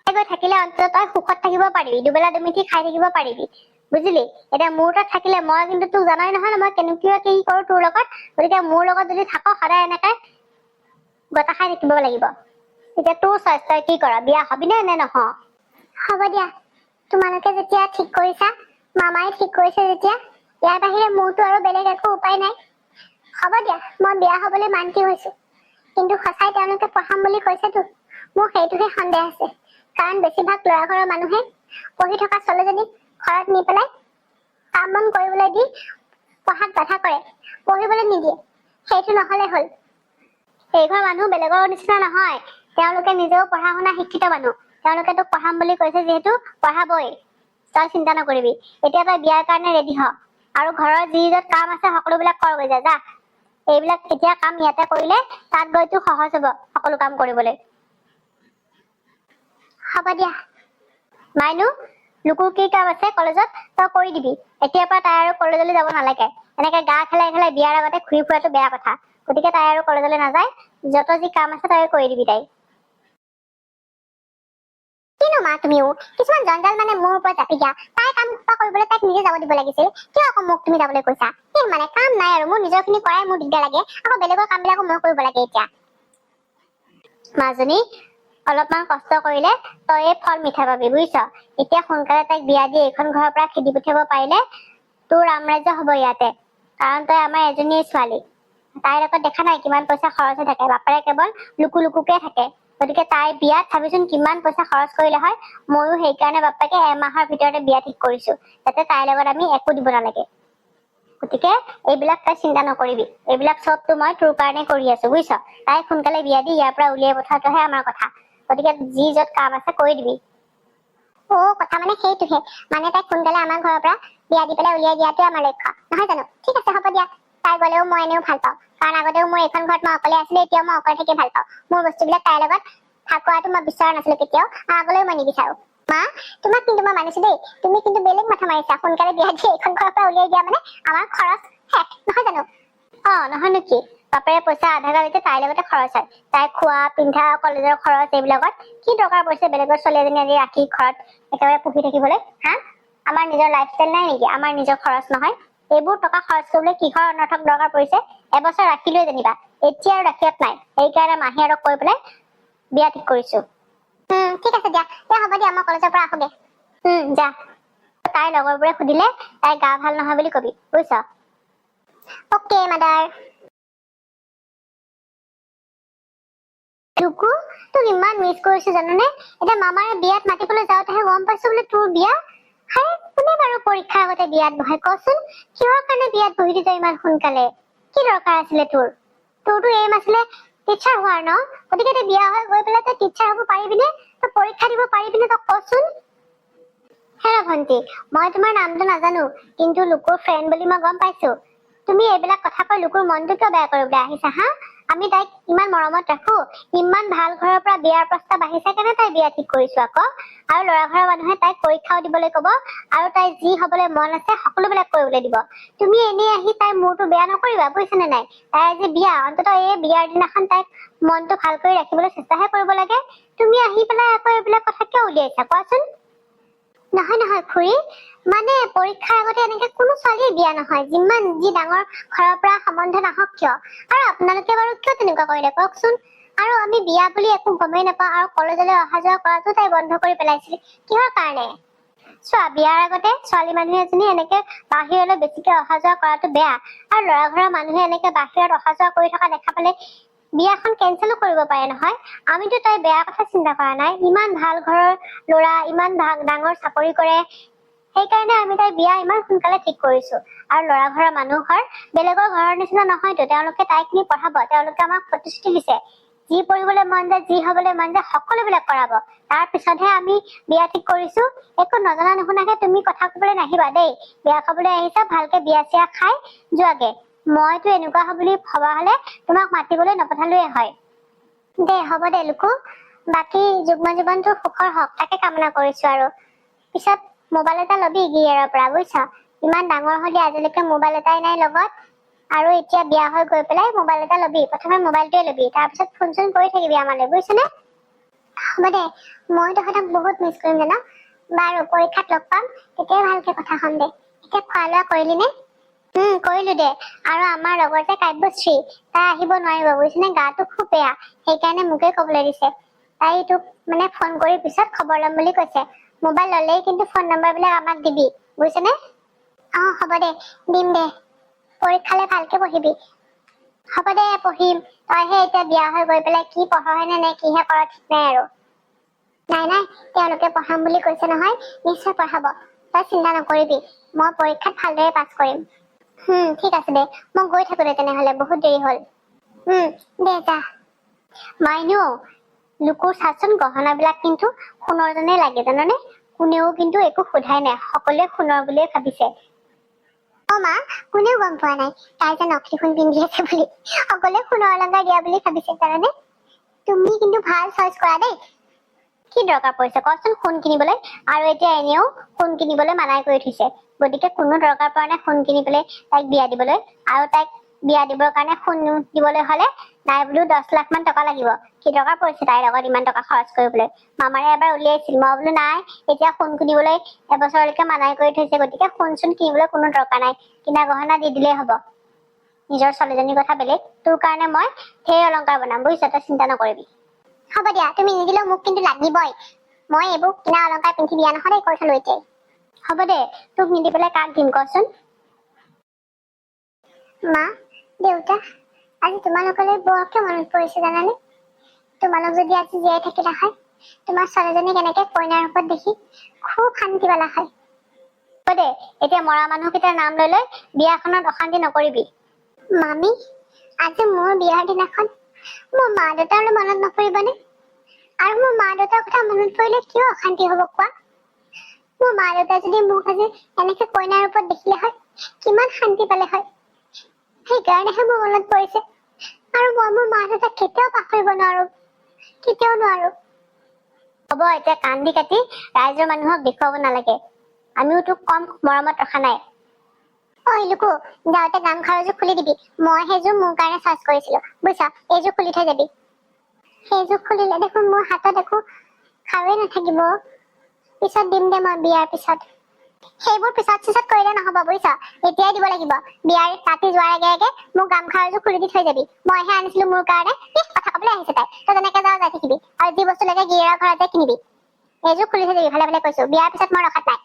Speaker 1: গৈ থাকিলে অন্তত তই সুখত থাকিব পাৰিবি, দুবেলা দুমিঠি খাই থাকিব পাৰিবি, বুজিলি? এতিয়া মোৰ তাত থাকিলে মই কিন্তু তোক জানাই নহয় মই কেনেকুৱা কি কৰো তোৰ লগত। গতিকে মোৰ লগত যদি থাক সদায় এনেকে গতা খাই থাকিব লাগিব। এতিয়া তোৰ চইচ, তই কি কৰ, বিয়া হবি নে নহ? হ'ব দিয়া, তোমালোকে যেতিয়া ঠিক কৰিছা, মামাই ঠিক কৰিছে যেতিয়া, ইয়াৰ বাহিৰে মোৰতো আৰু বেলেগ একো উপায় নাই। হ'ব দিয়া, মই বিয়া হবলৈ মান্তি হৈছো। কিন্তু সঁচাই তেওঁলোকে পঢ়াম বুলি কৈছেতো, মোৰ সেইটোহে সন্দেহ আছে। কাৰণ বেছিভাগ ল'ৰা ঘৰৰ মানুহে পঢ়ি থকা ছোৱালীজনীক ঘৰত নি পেলাই কাম বন কৰিবলৈ দি পঢ়াত বাধা কৰে, পঢ়িবলৈ নিদিয়ে। সেইটো নহলে হ'ল এইঘৰ মানুহ বেলেগৰ নিচিনা নহয়, তেওঁলোকে নিজেও পঢ়া শুনা শিক্ষিত মানুহ, তেওঁলোকে তোক পঢ়াম বুলি কৈছে যিহেতু পঢ়াবই, তই চিন্তা নকৰিবি। এতিয়া তই বিয়াৰ কাৰণে ৰেডি হ, আৰু ঘৰৰ যি য'ত কাম আছে সকলোবিলাক কৰগৈ যা। এইবিলাক এতিয়া কাম ইয়াতে কৰিলে তাত গৈ তোৰ সহজ হ'ব সকলো কাম কৰিবলৈ। হ'ব দিয়া। মাইনু, লুকুৰ কি কাম আছে কলেজত তই কৰি দিবি। এতিয়াৰ পৰা তাই আৰু কলেজলৈ যাব নালাগে। এনেকে গা খেলাই খেলাই বিয়াৰ আগতে ঘূৰি ফুৰাটো বেয়া কথা, গতিকে তাই আৰু কলেজলৈ নাযায়। যত যি কাম আছে তই কৰি দিবি তাই। কিনো মা তুমিও কিছুমান জঞ্জাল মানে মোৰ ওপৰত জাপি দিয়া। তাই কাম কৰিবলৈ তাইক নিজে যাব দিব লাগিছিল, কিয় আকৌ মোক তুমি যাবলৈ কৈছা? মানে কাম নাই আৰু মোৰ নিজৰখিনি কৰাই মোৰ দিগদাৰ লাগে, আকৌ বেলেগৰ কাম বিলাকো মই কৰিব লাগে এতিয়া। মাজনী, অলপমান কষ্ট কৰিলে তই এই ফল মিঠা পাবি বুজিছ। এতিয়া সোনকালে তাইক বিয়া দি এইখন ঘৰৰ পৰা খেদি পঠিয়াব পাৰিলে তোৰ ৰামৰাজ্য হব ইয়াতে, কাৰণ তই আমাৰ এজনীয়ে ছোৱালী। তাইৰ লগত দেখা নাই কিমান পইচা খৰচ হৈ থাকে, বাপেৰে কেৱল লুকু লুকুকে থাকে। গতিকে তাইৰ বিয়াত ভাবিচোন কিমান পইচা খৰচ কৰিলে হয়। ময়ো সেইকাৰণে বাপেকে এমাহৰ ভিতৰতে বিয়া ঠিক কৰিছো, যাতে তাইৰ লগত আমি একো দিব নালাগে। গতিকে এইবিলাক তই চিন্তা নকৰিবি, এইবিলাক চবতো মই তোৰ কাৰণে কৰি আছো বুজিছ। তাই সোনকালে বিয়া দি ইয়াৰ পৰা উলিয়াই পঠাটোহে আমাৰ কথা, গতিকে যি য'ত কাম আছে কৰি দিবি। অ কথা মানে সেইটোহে, মানে তাইক সোনকালে আমাৰ ঘৰৰ পৰা বিয়া দি পেলাই উলিয়াই দিয়াটোৱে আমাৰ লক্ষ্য, নহয় জানো? ঠিক আছে হ'ব দিয়া। তাই গলেও মই এনেও ভাল পাওঁ, কাৰণ আগতেও মোৰ এইখন ঘৰত মই অকলে আছিলো, এতিয়াও মই অকলে থাকি ভাল পাওঁ। মোৰ বস্তুবিলাক তাইৰ লগত ভাগ কৰাটো মই বিচৰা নাছিলো কেতিয়াও, আগলৈও মই নিবিচাৰো। মা, তোমাক কিন্তু মই মানিছো দেই, তুমি কিন্তু বেলেগ মাথা মাৰিছা। সোনকালে বিয়া দি এইখন ঘৰৰ পৰা উলিয়াই দিয়া মানে আমাৰ খৰচ শেষ, নহয় জানো? নহয়নো কি, বাপেৰে পইচা আধা গালৈকে তাইৰ লগতে খৰচ হয়। তাই খোৱা পিন্ধা কলেজৰ খৰচ এইবিলাকত কি দৰকাৰ পৰিছে বেলেগৰ ছোৱালী এজনী আজি ৰাখি ঘৰত একেবাৰে পুহি থাকিবলৈ? আমাৰ নিজৰ লাইফষ্টাইল নাই নেকি? আমাৰ নিজৰ খৰচ নহয়? এইবোৰ টকা খৰচ কৰিবলৈ কিহৰ অনৰ্থক দৰকাৰ পৰিছে? এবছৰ ৰাখিলোৱে যেনিবা, এতিয়া আৰু ৰাখিয়াত নাই। সেইকাৰণে মাহীহঁতক কৈ পেলাই বিয়া ঠিক কৰিছো। ঠিক আছে দিয়া, হ'ব দিয়া, মই কলেজৰ পৰা আহোগে। যা। তাইৰ লগৰবোৰে সুধিলে তাই গা ভাল নহয় বুলি কবি, বুজিছ? Okay mother. লুকু, তোক ইমান মিছ কৰিছো জানানে? এতিয়া মামাৰে বিয়াত মাতিবলৈ যাওঁতেহে গম পাইছো বোলে তোৰ বিয়া। কোনে বাৰু পৰীক্ষাৰ আগতে বিয়াত বহে কচোন? কিহৰ কাৰণে বিয়াত বহিলি তই ইমান সোনকালে? কি দৰকাৰ আছিলে তোৰ? তোৰতো এইম আছিলে টিচাৰ হোৱাৰ ন? গতিকে তই বিয়া হৈ গৈ পেলাই তই টিচাৰ হব পাৰিবিনে? তই পৰীক্ষা দিব পাৰিবিনে? তই কচোন। হেৰা ভন্টি, মই তোমাৰ নামটো নাজানো, কিন্তু লুকুৰ ফ্ৰেণ্ড বুলি মই গম পাইছো। তুমি এইবিলাক কথা কৈ লুকুৰ মনটো কিয় বেয়া কৰিবলৈ আহিছা আমি তাইক ইমান মৰমত ৰাখো, ইমান ভাল ঘৰৰ পৰা বিয়াৰ প্ৰস্তাৱ আহিছে কাৰণে তাই বিয়া ঠিক কৰিছো আকৌ। আৰু ল'ৰা ঘৰৰ মানুহে তাইক পৰীক্ষাও দিবলৈ কব, আৰু তাই যি হবলৈ মন আছে সকলোবিলাক কৰিবলৈ দিব। তুমি এনেই আহি তাইৰ মূৰটো বেয়া নকৰিবা, বুজিছানে নাই? তাইৰ যে বিয়া, অন্ততঃ এই বিয়াৰ দিনাখন তাইক মনটো ভাল কৰি ৰাখিবলৈ চেষ্টাহে কৰিব লাগে। তুমি আহি পেলাই আকৌ এইবিলাক কথা কিয় উলিয়াইছা কোৱাচোন? নহয় খুৰী, মানে পৰীক্ষাৰ আগতে এনেকে কোনো ছোৱালীয়ে বিয়া নহয়, যিমান যি ডাঙৰ ঘৰৰ পৰা সম্বন্ধ নাহক কিয়। আৰু আপোনালোকে বাৰু কিয় তেনেকুৱা কৰিলে কওকচোন? আৰু আমি বিয়া বুলি একো গমেই নাপাওঁ, আৰু কলেজলৈ অহা যোৱা কৰাটো তাই বন্ধ কৰি পেলাইছিল। কিহৰ কাৰণে? চোৱা, বিয়াৰ আগতে ছোৱালী মানুহ এজনী এনেকে বাহিৰলৈ বেছিকে অহা যোৱা কৰাটো বেয়া, আৰু ল'ৰা ঘৰৰ মানুহে এনেকে বাহিৰত অহা যোৱা কৰি থকা দেখা পালে বিয়াখন কেঞ্চেলো কৰিব পাৰে নহয়। আমিতো তাই বেয়া কথা চিন্তা কৰা নাই, ইমান ভাল ঘৰৰ ল'ৰা, ইমান ডাঙৰ চাকৰি কৰে, সেইকাৰণে আমি তাই বিয়া ইমান সোনকালে ঠিক কৰিছো। আৰু ল'ৰা ঘৰৰ মানুহ ঘৰ বেলেগৰ ঘৰৰ নিচিনা নহয়তো, তেওঁলোকে তাইক নি পঢ়াব, তেওঁলোকে আমাক প্ৰতিশ্ৰুতি দিছে যি পঢ়িবলৈ মন যায়, যি হবলৈ মন যায় সকলোবিলাক কৰাব। তাৰ পিছতহে আমি বিয়া ঠিক কৰিছো। একো নজনা নুশুনাকে তুমি কথা কবলৈ নাহিবা দেই। বিয়া খাবলৈ আহিছা, ভালকে বিয়া চিয়া খাই যোৱাগে। মইতো এনেকুৱা বুলি ভবা হলে তোমাক মাতিবলৈ নপঠালোৱে হয়। দে হ'ব দে লুকু, বাকী যুগ্ম জীৱনটোৰ সুখৰ হওক তাকে কামনা কৰিছো। আৰু পিছত মোবাইল এটা লবি গিৰিয়েৰৰ পৰা, বুজিছ? ইমান ডাঙৰ হলি আজিলৈকে মোবাইল এটাই নাই লগত, আৰু এতিয়া বিয়া হৈ গৈ পেলাই মোবাইল এটা লবি। প্ৰথমে মোবাইলটোৱে লবি, তাৰপিছত ফোন চোন কৰি থাকিবি আমালৈ, বুজিছনে? হ'ব দে, মই তহঁতক বহুত মিছ কৰিম জানো। বাৰু পৰীক্ষাত লগ পাম, তেতিয়াই ভালকে কথা কম দে। এতিয়া খোৱা লোৱা কৰিলি নে? কৰিলো দে। আৰু আমাৰ লগৰ যে কাব্যশ্ৰী, তাই আহিব নোৱাৰিব বুজিছনে, গাটো খুব বেয়া, সেইকাৰণে মোকে কবলৈ দিছে। তাই তোক মানে ফোন কৰি পিছত খবৰ ল'ম বুলি কৈছে। মোবাইল ললেই কিন্তু ফোন নম্বৰ বিলাক আমাক দিবি, বুজিছনে? হ'ব দে, দিম দে। পৰীক্ষালে ভালকে পঢ়িবি। হ'ব দে, পঢ়িম। তইহে এতিয়া বিয়া হৈ গৈ পেলাই কি পঢ়হে নে কিহে কৰ ঠিক নাই আৰু। নাই, তেওঁলোকে পঢ়াম বুলি কৈছে নহয়, নিশ্চয় পঢ়াব। তই চিন্তা নকৰিবি, মই পৰীক্ষাত ভালদৰে পাছ কৰিম। ঠিক আছে দে, মই গৈ থাকো দে তেনেহলে, বহুত দেৰি হল। দে যা। মাইনু লুকুৰ চাচোন গহনাবিলাক কিন্তু সোণৰ যেনে লাগে জানানে কোনেও কিন্তু একো সোধাই নাই সকলোৱে সোণৰ বুলিয়ে ভাবিছে অ মা কোনেও গম পোৱা নাই তাই যে নকলি সোণ পিন্ধি আছে বুলি সকলোৱে সোণৰ অলংকাৰ দিয়া বুলি ভাবিছে জানানে তুমি কিন্তু ভাল চইচ কৰা দেই কি দৰকাৰ পৰিছে কচোন সোণ কিনিবলৈ আৰু এতিয়া এনেও সোণ কিনিবলৈ মানাই কৰি থৈছে গতিকে কোনো দৰকাৰ পৰা নাই সোণ কিনিবলৈ তাইক বিয়া দিবলৈ আৰু তাইক বিয়া দিবৰ কাৰণে সোণ দিবলৈ হলে নাই বোলো 10 লাখ মান টকা লাগিব কি দৰকাৰ পৰিছে তাইৰ লগত ইমান টকা খৰচ কৰিবলৈ মামাৰে এবাৰ উলিয়াইছিল মই বোলো নাই এতিয়া সোণ কিনিবলৈ এবছৰলৈকে মানাই কৰি থৈছে গতিকে সোণ চোন কিনিবলৈ কোনো দৰকাৰ নাই কিনা গহনা দি দিলেই হ'ব নিজৰ ছোৱালীজনীৰ কথা বেলেগ তোৰ কাৰণে মই সেই অলংকাৰ বনাম বুজিছ তই চিন্তা নকৰিবি হ'ব দিয়া তুমি নিদিলেও মোক কিন্তু লাগিবই মই এইবোৰ কিনা অলংকাৰ পিন্ধি বিয়া নহলে কৈ থলো এতিয়াই হ'ব দে তোক নিদি পেলাই কাক দিম কচোন মা দেউতা আজি তোমালোকলৈ বৰকে মনত পৰিছে জানানে তোমালোক যদি আজি জীয়াই থাকিলা হয় তোমাৰ ছোৱালীজনীক এনেকে কইনাৰ ৰূপত দেখি খুব শান্তি পালা হয় হ'ব দে এতিয়া মৰা মানুহকেইটাৰ নাম লৈ লৈ বিয়াখনত অশান্তি নকৰিবি মামী আজি মোৰ বিয়াৰ দিনাখন মোৰ মা দেউতালৈ মনত নপৰিবনে আৰু মোৰ মা দেউতাৰ কথা মনত পৰিলে কিয় অশান্তি হ'ব কোৱা মোৰ মা দেউতাই যদি মোক আজি এনেকে কইনাৰ ৰূপত দেখিলে হয় কিমান শান্তি পালে হয় সেইকাৰণেহে মোৰ মনত পৰিছে আৰু মই মোৰ মা দেউতাক কেতিয়াও পাহৰিব নোৱাৰো কেতিয়াও নোৱাৰো হ'ব এতিয়া কান্দি কাটি ৰাইজৰ মানুহক দেখুৱাব নালাগে আমিও তোক কম মৰমত ৰখা নাই ঐ লুকু যাওঁতে গামখাৰুযোৰ খুলি দিবি মই সেইযোৰ মোৰ কাৰণে চইচ কৰিছিলো বুজিছ এইযোৰ খুলি থৈ যাবি সেইযোৰ খুলিলে দেখোন মোৰ হাতত একো খাৰুৱে নাথাকিব পিছত দিম দে মই বিয়াৰ পিছত সেইবোৰ পিছত কৰিলে নহব বুজিছ এতিয়াই দিব লাগিব বিয়াৰ ৰাতি যোৱাৰ আগে আগে মোক গামখাৰুযোৰ খুলি দি থৈ যাবি মইহে আনিছিলো মোৰ কাৰণে কথা কবলৈ আহিছে তাই তই তেনেকে যাওঁ যাই থাকিবি আৰু যি বস্তু লাগে গিয়েৰৰ ঘৰত যাই কিনিবি এইযোৰ খুলি থৈ যাবি ভালে ভালে কৈছো বিয়াৰ পিছত মই ৰখাত নাই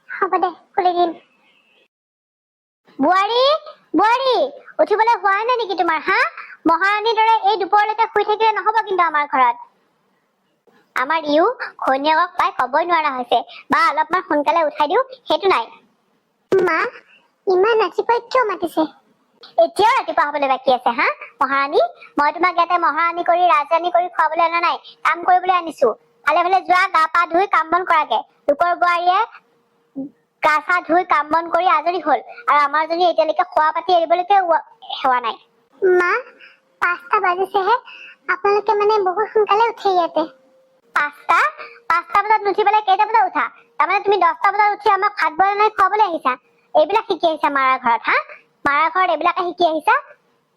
Speaker 1: হ'ব দে খুলি দিম বোৱাৰী বোৱাৰী উঠিবলৈ হোৱাই নাই নেকি তোমাৰ হা মহাৰাণীৰ দৰে এই দুপৰলৈকে শুই থাকিলে নহব কিন্তু আমাৰ ঘৰত আমাৰ ইও ঘৈণীয়েকক পাই কবই নোৱাৰা হৈছে বা অলপমান সোনকালে উঠাই দিও সেইটো নাই মা ইমান ৰাতিপুৱাই কিয় মাতিছে এতিয়াও ৰাতিপুৱা হবলৈ বাকী আছে হা মহাৰাণী মই তোমাক ইয়াতে মহাৰাণী কৰি ৰাজৰাণী কৰি খুৱাবলৈ অনা নাই কাম কৰিবলৈ আনিছো ভালে ভালে যোৱা গা পা ধুই কাম বন কৰাগে লোকৰ বোৱাৰীয়ে গা চা ধুই কাম বন কৰি আজৰি হল আৰু আমাৰ জনী এতিয়ালৈকে খোৱা পাতি এৰিবলৈকে হোৱা নাই মা 5টা বাজিছেহে আপোনালোকে মানে বহুত সোনকালে উঠে ইয়াতে 5টা বজাত নুঠি পেলাই কেইটা বজাত উঠা তাৰমানে তুমি 10টা বজাত উঠি আমাক ভাত বনাই খুৱাবলৈ আহিছা এইবিলাক শিকি আহিছা মাৰাৰ ঘৰত হা মাৰাৰ ঘৰত এইবিলাকে শিকি আহিছা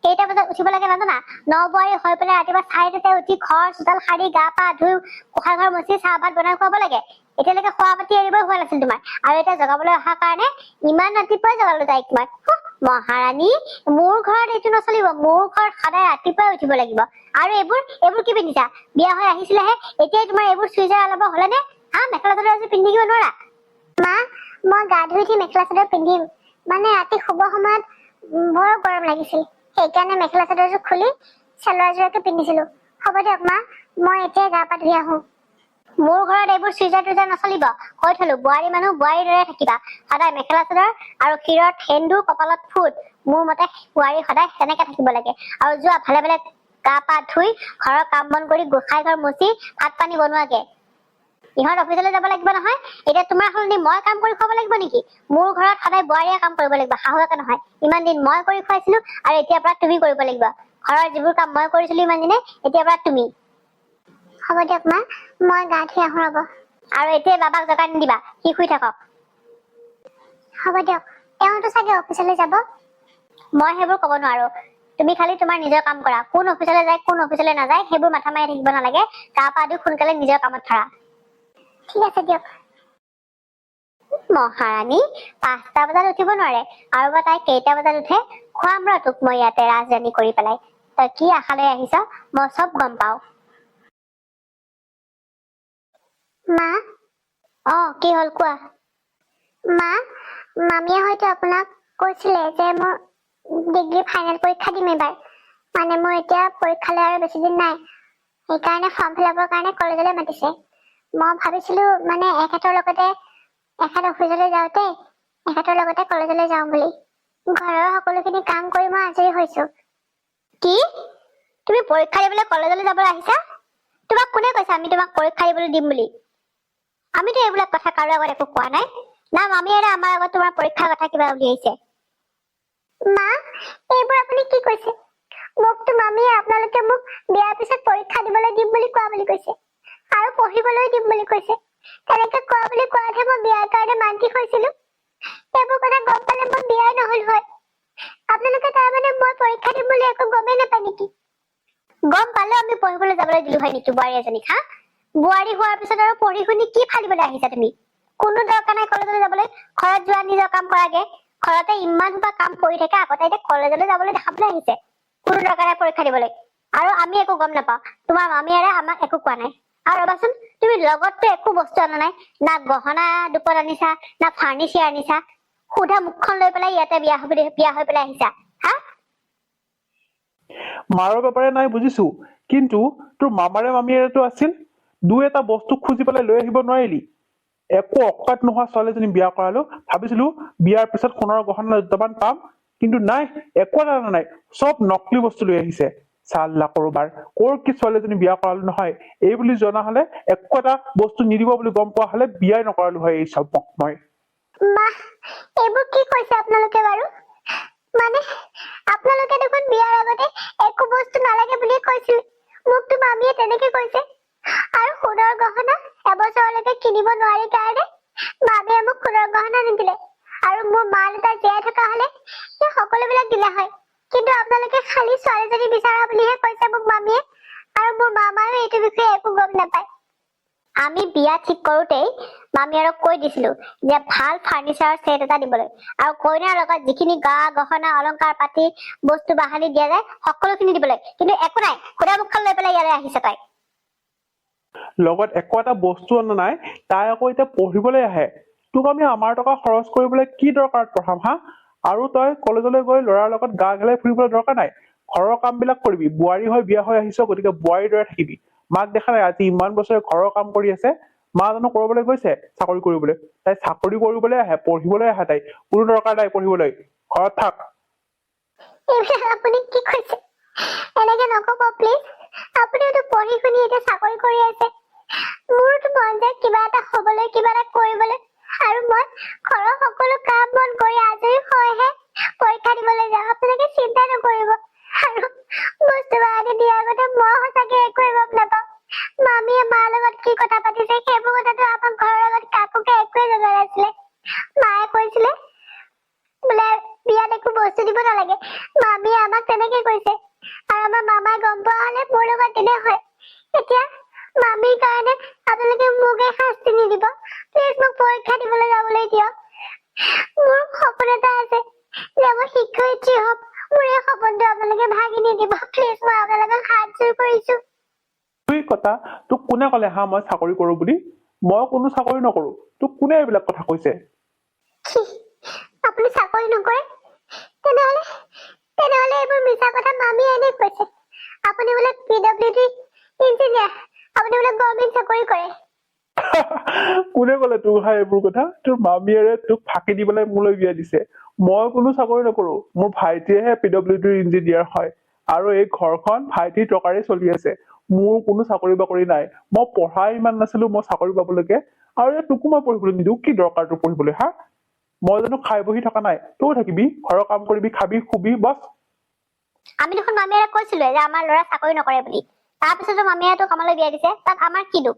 Speaker 1: কেইটা বজাত উঠিব লাগে নাজানা নবোৱাৰী হৈ পেলাই ৰাতিপুৱা 4টাতে উঠি ঘৰ চোতাল সাৰি গা পা ধুই গোঁসাই ঘৰ মুচি চাহ ভাত বনাই খুৱাব লাগে এতিয়ালৈকে খোৱা পাতি এৰিবই হোৱা নাছিল তোমাৰ আৰু এতিয়া জগাবলৈ অহাৰ কাৰণে ইমান ৰাতিপুৱাই জগালো তাইক মই মহাৰাণী মোৰ ঘৰত এইটো নচলিব মোৰ ঘৰত সদায় ৰাতিপুৱাই উঠিব লাগিব আৰু এইবোৰ কি পিন্ধিছা বিয়া হৈ আহিছিলেহে এতিয়াই তোমাৰ এইবোৰ চুইজাৰ অলপ হলেনে হা মেখেলা চাদৰ এযোৰ পিন্ধি থাকিব নোৱাৰা মা মই গা ধুই উঠি মেখেলা চাদৰ পিন্ধিম মানে ৰাতি শুব সময়ত বৰ গৰম লাগিছিল সেইকাৰণে মেখেলা চাদৰযোৰ খুলি চেলোৱাৰযোৰকে পিন্ধিছিলো হ'ব দিয়ক মা মই এতিয়া গা পা ধুই আহো মোৰ ঘৰত এইবোৰ চুইজাৰ টুইজাৰ নচলিব কৈ থলো বোৱাৰী মানুহ বোৱাৰীৰ দৰে থাকিবা সদায় মেখেলা চাদৰ আৰু শিৰত সেন্দুৰ কপালত ফুট মোৰ মতে বোৱাৰী সদায় তেনেকে থাকিব লাগে আৰু যোৱা ভালে ভালে গা পা ধুই ঘৰৰ কাম বন কৰি গোঁসাই ঘৰ মুচি ভাত পানী বনোৱাগে ইহঁত অফিচলৈ যাব লাগিব নহয় এতিয়া তোমাৰ সলনি মই কাম কৰি খুৱাব লাগিব নেকি মোৰ ঘৰত সদায় বোৱাৰীয়ে কাম কৰিব লাগিব শাহুৱেকে নহয় ইমান দিন মই কৰি খুৱাইছিলো আৰু এতিয়াৰ পৰা তুমি কৰিব লাগিব ঘৰৰ যিবোৰ কাম মই কৰিছিলো ইমান দিনে এতিয়াৰ পৰা তুমি হ'ব দিয়ক মা মই গা ধুই আহো ৰ'ব আৰু এতিয়া বাবাক জগাই নিদিবা সি শুই থাকক হ'ব দিয়ক তেওঁতো চাগে অফিচলৈ যাব মই সেইবোৰ ক'ব নোৱাৰো তুমি খালি তোমাৰ নিজৰ কাম কৰা কোন অফিচলৈ যায় কোন অফিচলৈ নাযায় সেইবোৰ মাথা মাৰি থাকিব নালাগে গা পা ধুই সোনকালে নিজৰ কামত ধৰা ঠিক আছে দিয়ক মহাৰাণী 5টা বজাত উঠিব নোৱাৰে আৰু বা তাই কেইটা বজাত উঠে খুৱাম ৰ তোক মই ইয়াতে ৰাজৰাণী কৰি পেলাই তই কি আশালৈ আহিছ মই চব গম পাও মা কি হল কোৱা মা মামীয়ে হয়তো আপোনাক কৈছিলে যে মোৰ ডিগ্ৰী ফাইনেল পৰীক্ষা দিম এবাৰ মানে মোৰ এতিয়া পৰীক্ষালৈ আৰু বেছি দিন নাই সেইকাৰণে ফৰ্ম ফিলাপৰ কাৰণে কলেজলৈ মাতিছে মই ভাবিছিলো মানে এখেতৰ লগতে এখেত অফিচলৈ যাওঁতে এখেতৰ লগতে কলেজলৈ যাওঁ বুলি ঘৰৰ সকলোখিনি কাম কৰি মই আজৰি হৈছো কি তুমি পৰীক্ষা দিবলৈ কলেজলৈ যাবলৈ আহিছা? তোমাক কোনে কৈছে আমি তোমাক পৰীক্ষা দিবলৈ দিম বুলি? আমিতো এইবিলাক কথা কাৰো আগত একো কোৱা নাই। না মামীয়ে আমাৰ আগত তোমাৰ পৰীক্ষাৰ কথা কিবা উলিয়াইছে। মা, এইবোৰ আপুনি কি কৈছে? মোকতো মামীয়ে আপোনালোকে মোক বিয়াৰ পিছত পৰীক্ষা দিবলৈ দিম বুলি কোৱা বুলি কৈছে আৰু পঢ়িবলৈ দিম বুলি কৈছে। তেনেকে কোৱা বুলি কোৱাতহে মই বিয়াৰ কাৰণে মান্তি হৈছিলো। এইবোৰ কথা গম পালে মই বিয়াই নহল হয়। আপোনালোকে তাৰমানে মই পৰীক্ষা দিম বুলি একো গমেই নাপায় নেকি? গম পালে আমি পঢ়িবলৈ যাবলৈ দিলো হয় নেকি বোৱাৰী এজনীক? হা, বোৱাৰী হোৱাৰ পিছত আৰু পঢ়ি শুনি কি ফালিবলৈ আহিছা তুমি? কোনো দৰকাৰ নাই কলেজলৈ যাবলৈ। ঘৰত যোৱা, নিজৰ কাম কৰাগে। ঘৰতে ইমান সোপা কাম কৰি থাকে, আগতে এতিয়া কলেজলৈ যাবলৈ দেখাবলৈ আহিছে। কোনো দৰকাৰ নাই পৰীক্ষা দিবলৈ। আৰু আমি একো গম নাপাওঁ। তোমাৰ মামীয়ে আমাক একো কোৱা নাই। আৰু ৰবাচোন, তুমি লগততো একো বস্তু অনা নাই। না গহনা দুপত আনিছা, না ফাৰ্নিচাৰ আনিছা। সুধা মুখখন লৈ পেলাই ইয়াতে বিয়া হৈ পেলাই আহিছা। হা,
Speaker 2: মাৰৰ বেপাৰে নাই বুজিছো, কিন্তু তোৰ মামাৰে মামীয়েৰেতো আছিল। দুই এটা বস্তু খুজি পেলাই লৈ আহিব নোৱাৰিলি? একো অকাত নোহোৱা ছোৱালীজনী বিয়া কৰালো। ভাবিছিলো বিয়াৰ পিছত সোণৰ গহনা দুটামান পাম, কিন্তু নাই, একো এটা নাই। চব নকলি বস্তু লৈ আহিছে। চাল্লা কৰোবাৰ, কৰ কি ছোৱালীজনী বিয়া কৰালো নহয়। এই বুলি জনা হলে, একো এটা বস্তু নিদিব বুলি গম পোৱা হলে বিয়াই নকৰালো হয় এই চবক মই।
Speaker 1: মা, এইবোৰ কি কৈছে আপোনালোকে বাৰু? মানে আপোনালোকে দেখোন বিয়াৰ আগতে একো বস্তু নালাগে বুলি কৈছিল। মোকতো মামীয়ে তেনেকে কৈছে। আৰু সোণৰ গহনা এবছৰলৈকে কিনিব নোৱাৰি কাৰণে মামীয়ে মোক সোণৰ গহনা নিদিলে। আৰু মোৰ মা দেউতা জীয়াই থকা হলে সেই সকলোবিলাক দিলে হয়। কিন্তু আপোনালোকে খালি ছোৱালীজনী বিচাৰা বুলিহে কৈছে মোক মামীয়ে। আৰু মোৰ মামায়েও এইটো বিষয়ে একো গম নাপায়। আমি বিয়া ঠিক কৰোতেই মামীয়েৰক কৈ দিছিলো যে ভাল ফাৰ্নিচাৰৰ ছেট এটা দিবলৈ, আৰু কইনাৰ লগত যিখিনি গা গহনা অলংকাৰ পাতি বস্তু বাহানি দিয়া যায় সকলোখিনি দিবলৈ। কিন্তু একো নাই, সুধা মুখখন লৈ পেলাই ইয়ালৈ আহিছে তাই।
Speaker 2: লগত একো এটা বস্তু অনা নাই, তাই আকৌ এতিয়া পঢ়িবলৈ আহে। তোক আমি আমাৰ টকা খৰচ কৰিবলৈ কি দৰকাৰত পঢ়াম হা? আৰু তই কলেজলৈ গৈ ল'ৰাৰ লগত গা গেলাই ফুৰিবলৈ দৰকাৰ নাই। ঘৰৰ কাম বিলাক কৰিবি। বোৱাৰী হৈ বিয়া হৈ আহিছ, গতিকে বোৱাৰীৰ দৰে থাকিবি। মাক দেখা নাই আজি ইমান বছৰে ঘৰৰ কাম কৰি আছে? মা জানো কৰবলৈ গৈছে চাকৰি কৰিবলৈ? তাই চাকৰি কৰিবলৈ আহে, পঢ়িবলৈ আহে। তাই কোনো দৰকাৰ নাই পঢ়িবলৈ। ঘৰত থাক।
Speaker 1: এইবিলাক আপুনি কি কৈছে? এনেকে নকব প্লিজ। আপুনিওতো পঢ়ি শুনি এতিয়া চাকৰি কৰি আছে। মোৰতো মন যায় কিবা এটা হবলৈ, কিবা এটা কৰিবলৈ। আৰু মই ঘৰৰ সকলো কাম বন কৰি আজৰি হৈহে পৰীক্ষা দিবলৈ যাওঁ। আপোনালোকে চিন্তা নকৰিব। আৰু বস্তু বাহানি দিয়াৰ কথা মই সঁচাকে একোৱে গম নাপাওঁ। মামীয়ে মাৰ লগত কি কথা পাতিছে সেইবোৰ কথাটো আমাৰ ঘৰৰ আগত কাকোকে একোৱে জনা নাছিলে। মায়ে কৈছিলে বোলে বিয়াত একো বস্তু দিব নালাগে। মামীয়ে আমাক তেনেকে কৈছে। আৰু আমাৰ মামাই গম পোৱা হলে মোৰ লগত দিলে হয়। এতিয়া মামীৰ কাৰণে আপোনালোকে মোকে শাস্তি নিদিব। প্লিজ মোক পৰীক্ষা দিবলৈ যাবলৈ দিয়ক। মোৰ সপোন এটা আছে যে মই শিক্ষয়িত্ৰী হম। মোৰ এই সপোনটো আপোনালোকে ভাঙি নিদিব প্লিজ। মই আপোনালোকক হাত জোৰ কৰিছো।
Speaker 2: কথা তোক কোনে কলে হা মই চাকৰি কৰো বুলি? মই কোনো চাকৰি নকৰো। তোক কোনে এইবিলাক কথা কৈছে?
Speaker 1: আপুনি চাকৰি নকৰে? তেনেহলে তেনেহলে এইবোৰ মিছা কথা মামীয়ে এনে কৈছে। আপুনি বোলে PWD ইঞ্জিনিয়াৰ। আপুনি বোলে গভৰ্ণমেণ্ট চাকৰি কৰে।
Speaker 2: কোনে কলে তোৰ হা এইবোৰ কথা? তোৰ মামীয়েৰে তোক ফাঁকি দি পেলাই মোলৈ বিয়া দিছে। মই কোনো চাকৰি নকৰো। মোৰ ভাইটিয়েহে PWD ইঞ্জিনিয়াৰ হয়। আৰু এই ঘৰখন ভাইটিৰ টকাৰে চলি আছে। মোৰ কোনো চাকৰি বাকৰি নাই। মই পঢ়াই ইমান নাছিলো মই চাকৰি পাবলৈকে। আৰু এতিয়া তোকো মই পঢ়িবলৈ নিদিওঁ। কি দৰকাৰ তোৰ পঢ়িবলৈ হা? মই জানো খাই বহি থকা নাই? তইও থাকিবি, ঘৰৰ কাম কৰিবি, খাবি, শুবি, বাছ।
Speaker 1: আমি দেখোন মামীয়ে কৈছিলো যে আমাৰ ল'ৰা চাকৰি নকৰে বুলি। তাৰপিছতো মামীয়ে তোক আমালৈ বিয়া দিছে। তাত আমাৰ কি দুখ?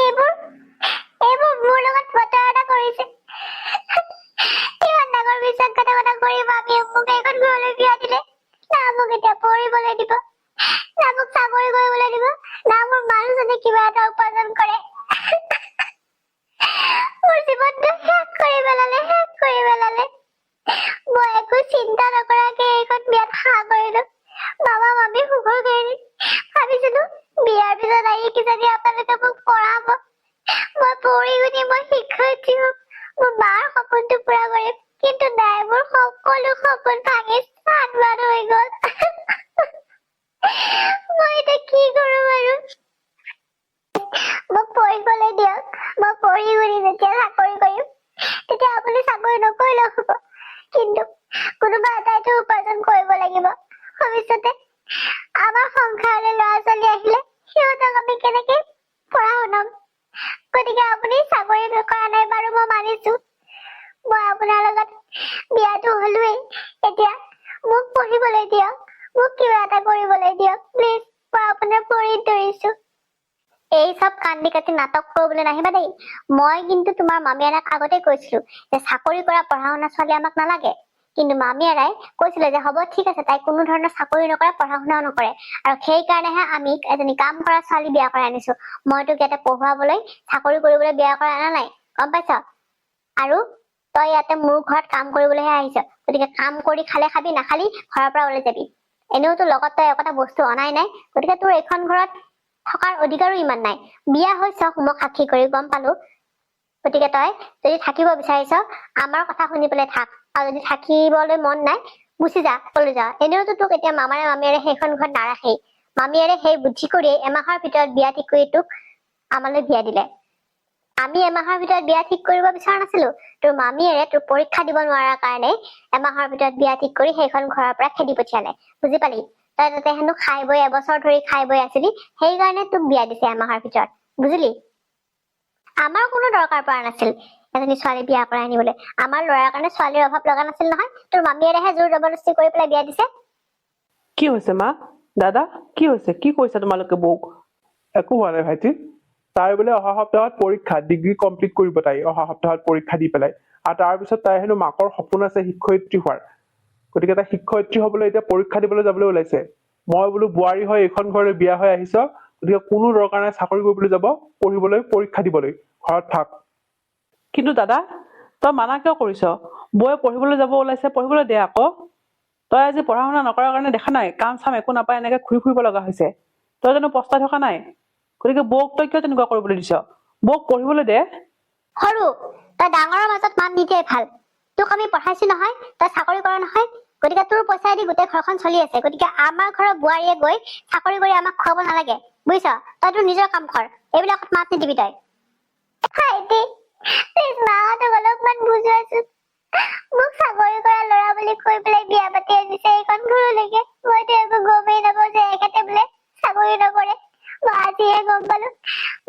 Speaker 1: এইবোৰ এইবোৰ মোৰ লগত প্ৰতাৰণা কৰিছে। ইমান ডাঙৰ বিশ্বাসঘাতকতা কৰি মামীয়ে মোক এইখন ঘৰলৈ বিয়া দিলে। না মোক এতিয়া পঢ়িবলৈ দিব, না মোক চাকৰি কৰিবলৈ দিব, না মোৰ মানুহজনে কিবা এটা উপাৰ্জন কৰে। মোৰ জীৱনটো শেষ কৰি পেলালে, শেষ কৰি পেলালে। মই একো চিন্তা নকৰাকে এইখন বিয়াত হাঁ কৰিলো। মামা মামী সুখৰ কাৰণে ভাবিছিলো বিয়াৰ পিছত আহি কিজানি আপোনালোকে মোক পঢ়াব। মই পঢ়ি শুনি মই শিক্ষয়িত্ৰী হম। মোৰ মাৰ সপোনটো পুৰা কৰিম। কিন্তু নাই, মোৰ সকলো সপোন ভাঙি চানবান হৈ গল। মই এতিয়া কি কৰো বাৰু? মোক পঢ়িবলৈ দিয়ক। মই পঢ়ি শুনি যেতিয়া চাকৰি কৰিম তেতিয়া আপুনি চাকৰি নকৰিলেও হব। কিন্তু কোনোবা এটাইতো উপাৰ্জন কৰিব লাগিব ভৱিষ্যতে। আমাৰ সংসাৰলৈ ল'ৰা ছোৱালী আহিলে সিহঁতক আমি কেনেকে পঢ়া শুনাম? গতিকে আপুনি চাকৰি কৰা নাই বাৰু মই মানিছো, মই আপোনাৰ লগত বিয়াটো হলোৱেই, এতিয়া মোক পঢ়িবলৈ দিয়ক, মোক কিবা এটা কৰিবলৈ দিয়ক প্লিজ, মই আপোনাৰ ভৰিত ধৰিছো। এই চব কান্দি কাটি নাটক কৰিবলৈ নাহিবা দেই। মই কিন্তু তোমাৰ মামীয়াৰাক আগতে কৈছিলো যে চাকৰি কৰা পঢ়া শুনা ছোৱালী আমাক নালাগে, কিন্তু মামীয়াৰাই কৈছিলে যে হ'ব ঠিক আছে, তাই কোনো ধৰণৰ চাকৰি নকৰে পঢ়া শুনাও নকৰে, আৰু সেইকাৰণেহে আমি এজনী কাম কৰা ছোৱালী বিয়া কৰাই আনিছো। মই তোক ইয়াতে পঢ়ুৱাবলৈ চাকৰি কৰিবলৈ বিয়া কৰাই অনা নাই, গম পাইছ? আৰু তই ইয়াতে মোৰ ঘৰত কাম কৰিবলৈহে আহিছ, গতিকে কাম কৰি খালে খাবি, নাখালি ঘৰৰ পৰা ওলাই যাবি। এনেওতো লগত তই একোটা বস্তু অনাই নাই, গতিকে তোৰ এইখন ঘৰত থকাৰ অধিকাৰো ইমান নাই। বিয়া হৈছ মোক সাক্ষী কৰি, গম পালো। গতিকে তই যদি থাকিব বিচাৰিছ আমাৰ কথা শুনি পেলাই থাক, আৰু যদি থাকিবলৈ মন নাই গুচি যা, কলৈ যা। এনেওতো তোক এতিয়া মামাৰে মামীয়াৰে সেইখন ঘৰত নাৰাখেই। মামীয়াৰে সেই বুদ্ধি কৰিয়ে এমাহৰ ভিতৰত বিয়া ঠিক কৰি তোক আমালৈ বিয়া দিলে। আমি এমাহৰ ভিতৰত বিয়া ঠিক কৰিব বিচৰা নাছিলো, তোৰ মামীয়েৰে তোৰ পৰীক্ষা দিব নোৱাৰাৰ কাৰণে এমাহৰ ভিতৰত বিয়া ঠিক কৰি সেইখন ঘৰৰ পৰা খেদি পঠিয়ালে, বুজি পালি? তই তাতে হেনো খাই বৈ এবছৰ ধৰি খাই বৈ আছিলি, সেইকাৰণে তোক বিয়া দিছে এমাহৰ ভিতৰত, বুজিলি? আমাৰ কোনো দৰকাৰ পৰা নাছিল এজনী ছোৱালী বিয়া কৰাই আনিবলৈ। আমাৰ ল'ৰাৰ কাৰণে ছোৱালীৰ অভাৱ লগা নাছিল নহয়, তোৰ মামীয়েৰেহে জোৰ জবৰদস্তি কৰি পেলাই বিয়া দিছে।
Speaker 3: কি হৈছে মা, দাদা কি হৈছে, কি কৈছে তোমালোকে বৌক?
Speaker 2: একো হোৱা নাই ভাইটি, তাই বোলে অহা সপ্তাহত পৰীক্ষা, ডিগ্ৰী কমপ্লিট কৰিব তাই অহা সপ্তাহত পৰীক্ষা দি পেলাই, আৰু তাৰপিছত তাই হেনো মাকৰ সপোন আছে শিক্ষয়িত্ৰী হোৱাৰ, গতিকে তাই শিক্ষয়িত্ৰী হবলৈ এতিয়া পৰীক্ষা দিবলৈ যাবলৈ ওলাইছে। মই বোলো বোৱাৰী হৈ এইখন ঘৰলৈ বিয়া হৈ আহিছ, গতিকে কোনো দৰকাৰ নাই চাকৰি কৰিবলৈ যাব, পঢ়িবলৈ পৰীক্ষা দিবলৈ, ঘৰত থাক।
Speaker 3: কিন্তু দাদা তই মানা কিয় কৰিছ? বৌয়ে পঢ়িবলৈ যাব ওলাইছে, পঢ়িবলৈ দে আকৌ। তই আজি পঢ়া শুনা নকৰাৰ কাৰণে দেখা নাই কাম চাম একো নাপায় এনেকে ঘূৰি ফুৰিব লগা হৈছে, তই জানো পস্তাই থকা নাই? গতিকে বৌক তই কিয় তেনেকুৱা কৰিবলৈ দিছ? বৌক পঢ়িবলৈ দে।
Speaker 1: সৰু তই ডাঙৰৰ মাজত মাত নিদিয়াই ভাল। তোক আমি পঢ়াইছো নহয়, তই চাকৰি কৰা নহয়, গতিকে তোৰ পইচাই দি গোটেই ঘৰখন চলি আছে, গতিকে আমাৰ ঘৰৰ বোৱাৰীয়ে গৈ চাকৰি কৰি আমাক খুৱাব নালাগে, বুজিছ? তই তোৰ নিজৰ কাম কৰ, এইবিলাকত মাত নিদিবি তই। ভাইটি প্লিজ মাহঁতক অলপমান বুজোৱাচোন, মোক চাকৰি কৰা ল'ৰা বুলি কৈ পেলাই বিয়া পাতি আনিছে এইখন ঘৰলৈকে। মইতো একো গমেই নাপাওঁ যে এখেতে বোলে চাকৰি নকৰে, মই আজিহে গম পালো।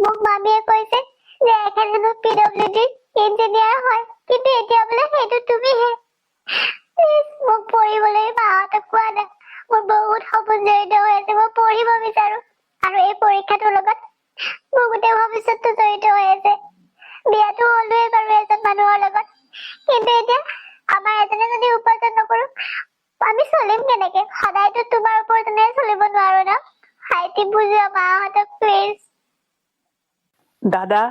Speaker 1: মোক মামীয়ে কৈছে যে এখেত হেনো PWD ইঞ্জিনিয়াৰ হয়, কিন্তু এতিয়া বোলে সেইটো তুমিহে। প্লিজ মোক পঢ়িবলৈ মাহঁতক কোৱা নাই, মোৰ বহুত সপোন জড়িত হৈ আছে, মই পঢ়িব বিচাৰো, আৰু এই পৰীক্ষাটোৰ লগত মোৰ গোটেই ভৱিষ্যতটো জড়িত হৈ আছে। বিয়াটো হলোৱেই বাৰু এজন মানুহৰ লগত, কিন্তু এতিয়া আমাৰ এজনে যদি উপাৰ্জন নকৰো আমি চলিম কেনেকে? সদায়তো তোমাৰ ওপৰতে চলিব নোৱাৰো ন। ভাইটি বুজোৱা মাহঁতক প্লিজ।
Speaker 3: দাদা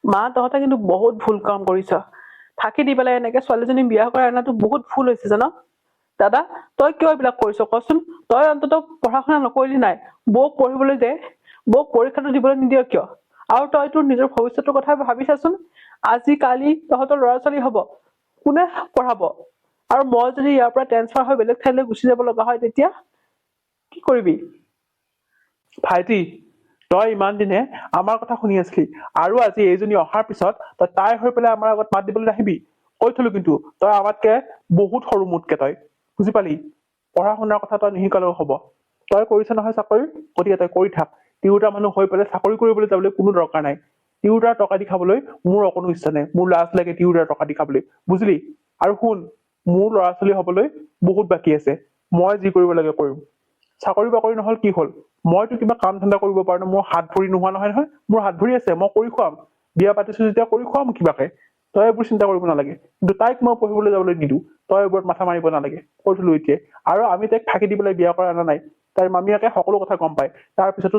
Speaker 3: মা তহঁতে কিন্তু বহুত ভুল কাম কৰিছ, ফাঁকি দি পেলাই এনেকে ছোৱালীজনী বিয়া কৰাই অনাটো বহুত ভুল হৈছে জান। দাদা তই কিয় এইবিলাক কৰিছ কচোন? তই অন্তত পঢ়া শুনা নকৰিলি নাই, বৌক পঢ়িবলৈ দে, বৌক পৰীক্ষাটো দিবলৈ নিদিয় কিয়? আৰু তই তোৰ নিজৰ ভৱিষ্যতৰ কথা ভাবি চাচোন, আজি কালি তহঁতৰ ল'ৰা ছোৱালী হব, কোনে পঢ়াব? আৰু মই যদি ইয়াৰ পৰা ট্ৰেন্সফাৰ হৈ বেলেগ ঠাইলৈ গুচি যাব লগা হয় তেতিয়া কি কৰিবি?
Speaker 2: ভাইটি তই ইমান দিনে আমাৰ কথা শুনি আছিলি, আৰু আজি এইজনী অহাৰ পিছত তই তাই হৈ পেলাই আমাৰ আগত মাত দিবলৈ নাহিবি। কৈ থলো কিন্তু তই আমাতকে বহুত সৰু মোতকে, তই বুজি পালি? পঢ়া শুনাৰ কথা তই নিশিকালেও হব, তই কৰিছ নহয় চাকৰি, গতিকে তই কৰি থাক। তিৰোতা মানুহ হৈ পেলাই চাকৰি কৰিবলৈ যাবলৈ কোনো দৰকাৰ নাই। তিৰোতাৰ টকা দি খাবলৈ মোৰ অকণো ইচ্ছা নাই, মোৰ লাজ লাগে তিৰোতাৰ টকা দি খাবলৈ, বুজিলি? আৰু শুন, মোৰ ল'ৰা ছোৱালী হবলৈ বহুত বাকী আছে, মই যি কৰিব লাগে কৰিম। চাকৰি বাকৰি নহল কি হল, মইতো কিবা কাম ধান্দা কৰিব পাৰো ন, মোৰ হাত ভৰি নোহোৱা নহয় নহয়, মোৰ হাত ভৰি আছে, মই কৰি খুৱাম। বিয়া পাতিছো যেতিয়া কৰি খুৱাম কিবাকে, তই এইবোৰ চিন্তা কৰিব নালাগে। কিন্তু তাইক মই পঢ়িবলৈ যাবলৈ নিদিওঁ, তই এইবোৰত মাথা মাৰিব নালাগে, কৈছিলো এতিয়া। আৰু আমি তাইক ফাঁকি দি পেলাই বিয়া কৰা অনা নাই, তাইৰ মামীয়েকে সকলো কথা গম পায়, তাৰ পিছতো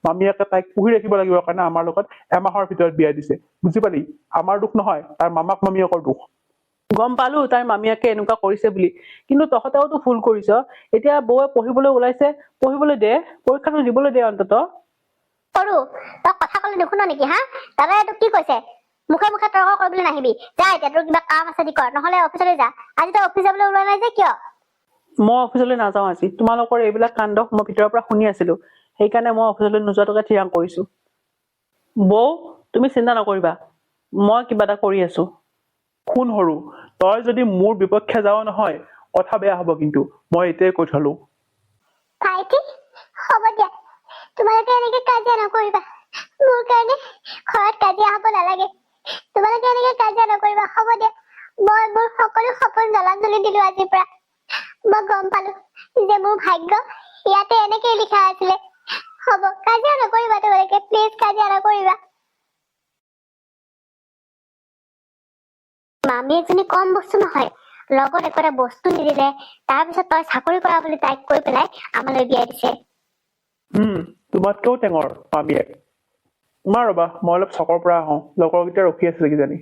Speaker 2: মামীয়েকে তাইক পুহি ৰাখিব লাগিব কাৰণে আমাৰ লগত এমাহৰ ভিতৰত বিয়া দিছে, বুজি পালি? আমাৰ দুখ নহয়, তাৰ মামাক মামীয়েকৰ দুখ।
Speaker 3: গম পালো তাইৰ মামীয়েকে এনেকুৱা কৰিছে বুলি, কিন্তু তহঁতেওতো ভুল কৰিছ। এতিয়া বৌয়ে পঢ়িবলৈ ওলাইছে, পঢ়িবলৈ দে, পৰীক্ষাটো দিবলৈ দে অন্তত।
Speaker 1: সৰু তই কথা কলে নুশুন নেকি? হা দাদাই তোক কি কৈছে? মুখে মুখে তৰ্ক কৰিবলৈ নাহিবি, যা এতিয়া তোৰ কিবা কাম আছে কৰ, নহলে অফিচলৈ যা। আজি তই অফিচ যাবলৈ ওলোৱা নাই যে কিয়?
Speaker 3: মই অফিচলৈ নাযাওঁ আজি, তোমালোকৰ এইবিলাক কাণ্ড মই ভিতৰৰ পৰা শুনি আছিলো, সেইকাৰণে মই অফিচলৈ নোযোৱাটোকে থিৰাং কৰিছো। বৌ তুমি চিন্তা নকৰিবা, মই কিবা এটা কৰি আছো।
Speaker 2: শুন সৰু, তই যদি মোৰ বিপক্ষে যাও নহয়, কথা বেয়া হ'ব কিন্তু মই এতিয়াই কৈ থলো
Speaker 1: ভাইটি হ'ব দিয়া তোমালোকে এনেকে কাজিয়া নকৰিবা মোৰ কাৰণে ঘৰত কাজিয়া হ'ব নালাগে তোমালোকে এনেকে কাজিয়া নকৰিবা হ'ব দিয়া মই মোৰ সকলো সপোন জলাঞ্জলি দিলো আজিৰ পৰা মই গম পালো যে মোৰ ভাগ্য ইয়াতে এনেকেই লিখা আছিলে হ'ব কাজিয়া নকৰিবা তোমালোকে প্লিজ কাজিয়া নকৰিবা মামী এজনী কম বস্তু নহয় লগত একোটা বস্তু নিদিলে তাৰপিছত তই চাকৰি কৰা বুলি তাইক কৈ পেলাই আমালৈ বিয়া দিছে
Speaker 2: তোমাতকেও টেঙৰ মামীয়ে তোমাৰ ৰবা মই অলপ চকৰ পৰা আহোঁ লগৰকেইটা ৰখি আছিলে কিজানি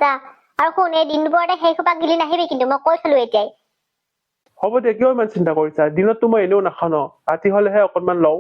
Speaker 1: যা আৰু শুন এই দিন দুপৰতে সেই সোপা গিলি নাহিবি কিন্তু মই কৈ থলো এতিয়াই
Speaker 2: হ'ব দে কিয় ইমান চিন্তা কৰিছা দিনততো মই এনেও নাখাওঁ ন ৰাতি হলেহে অকণমান লওঁ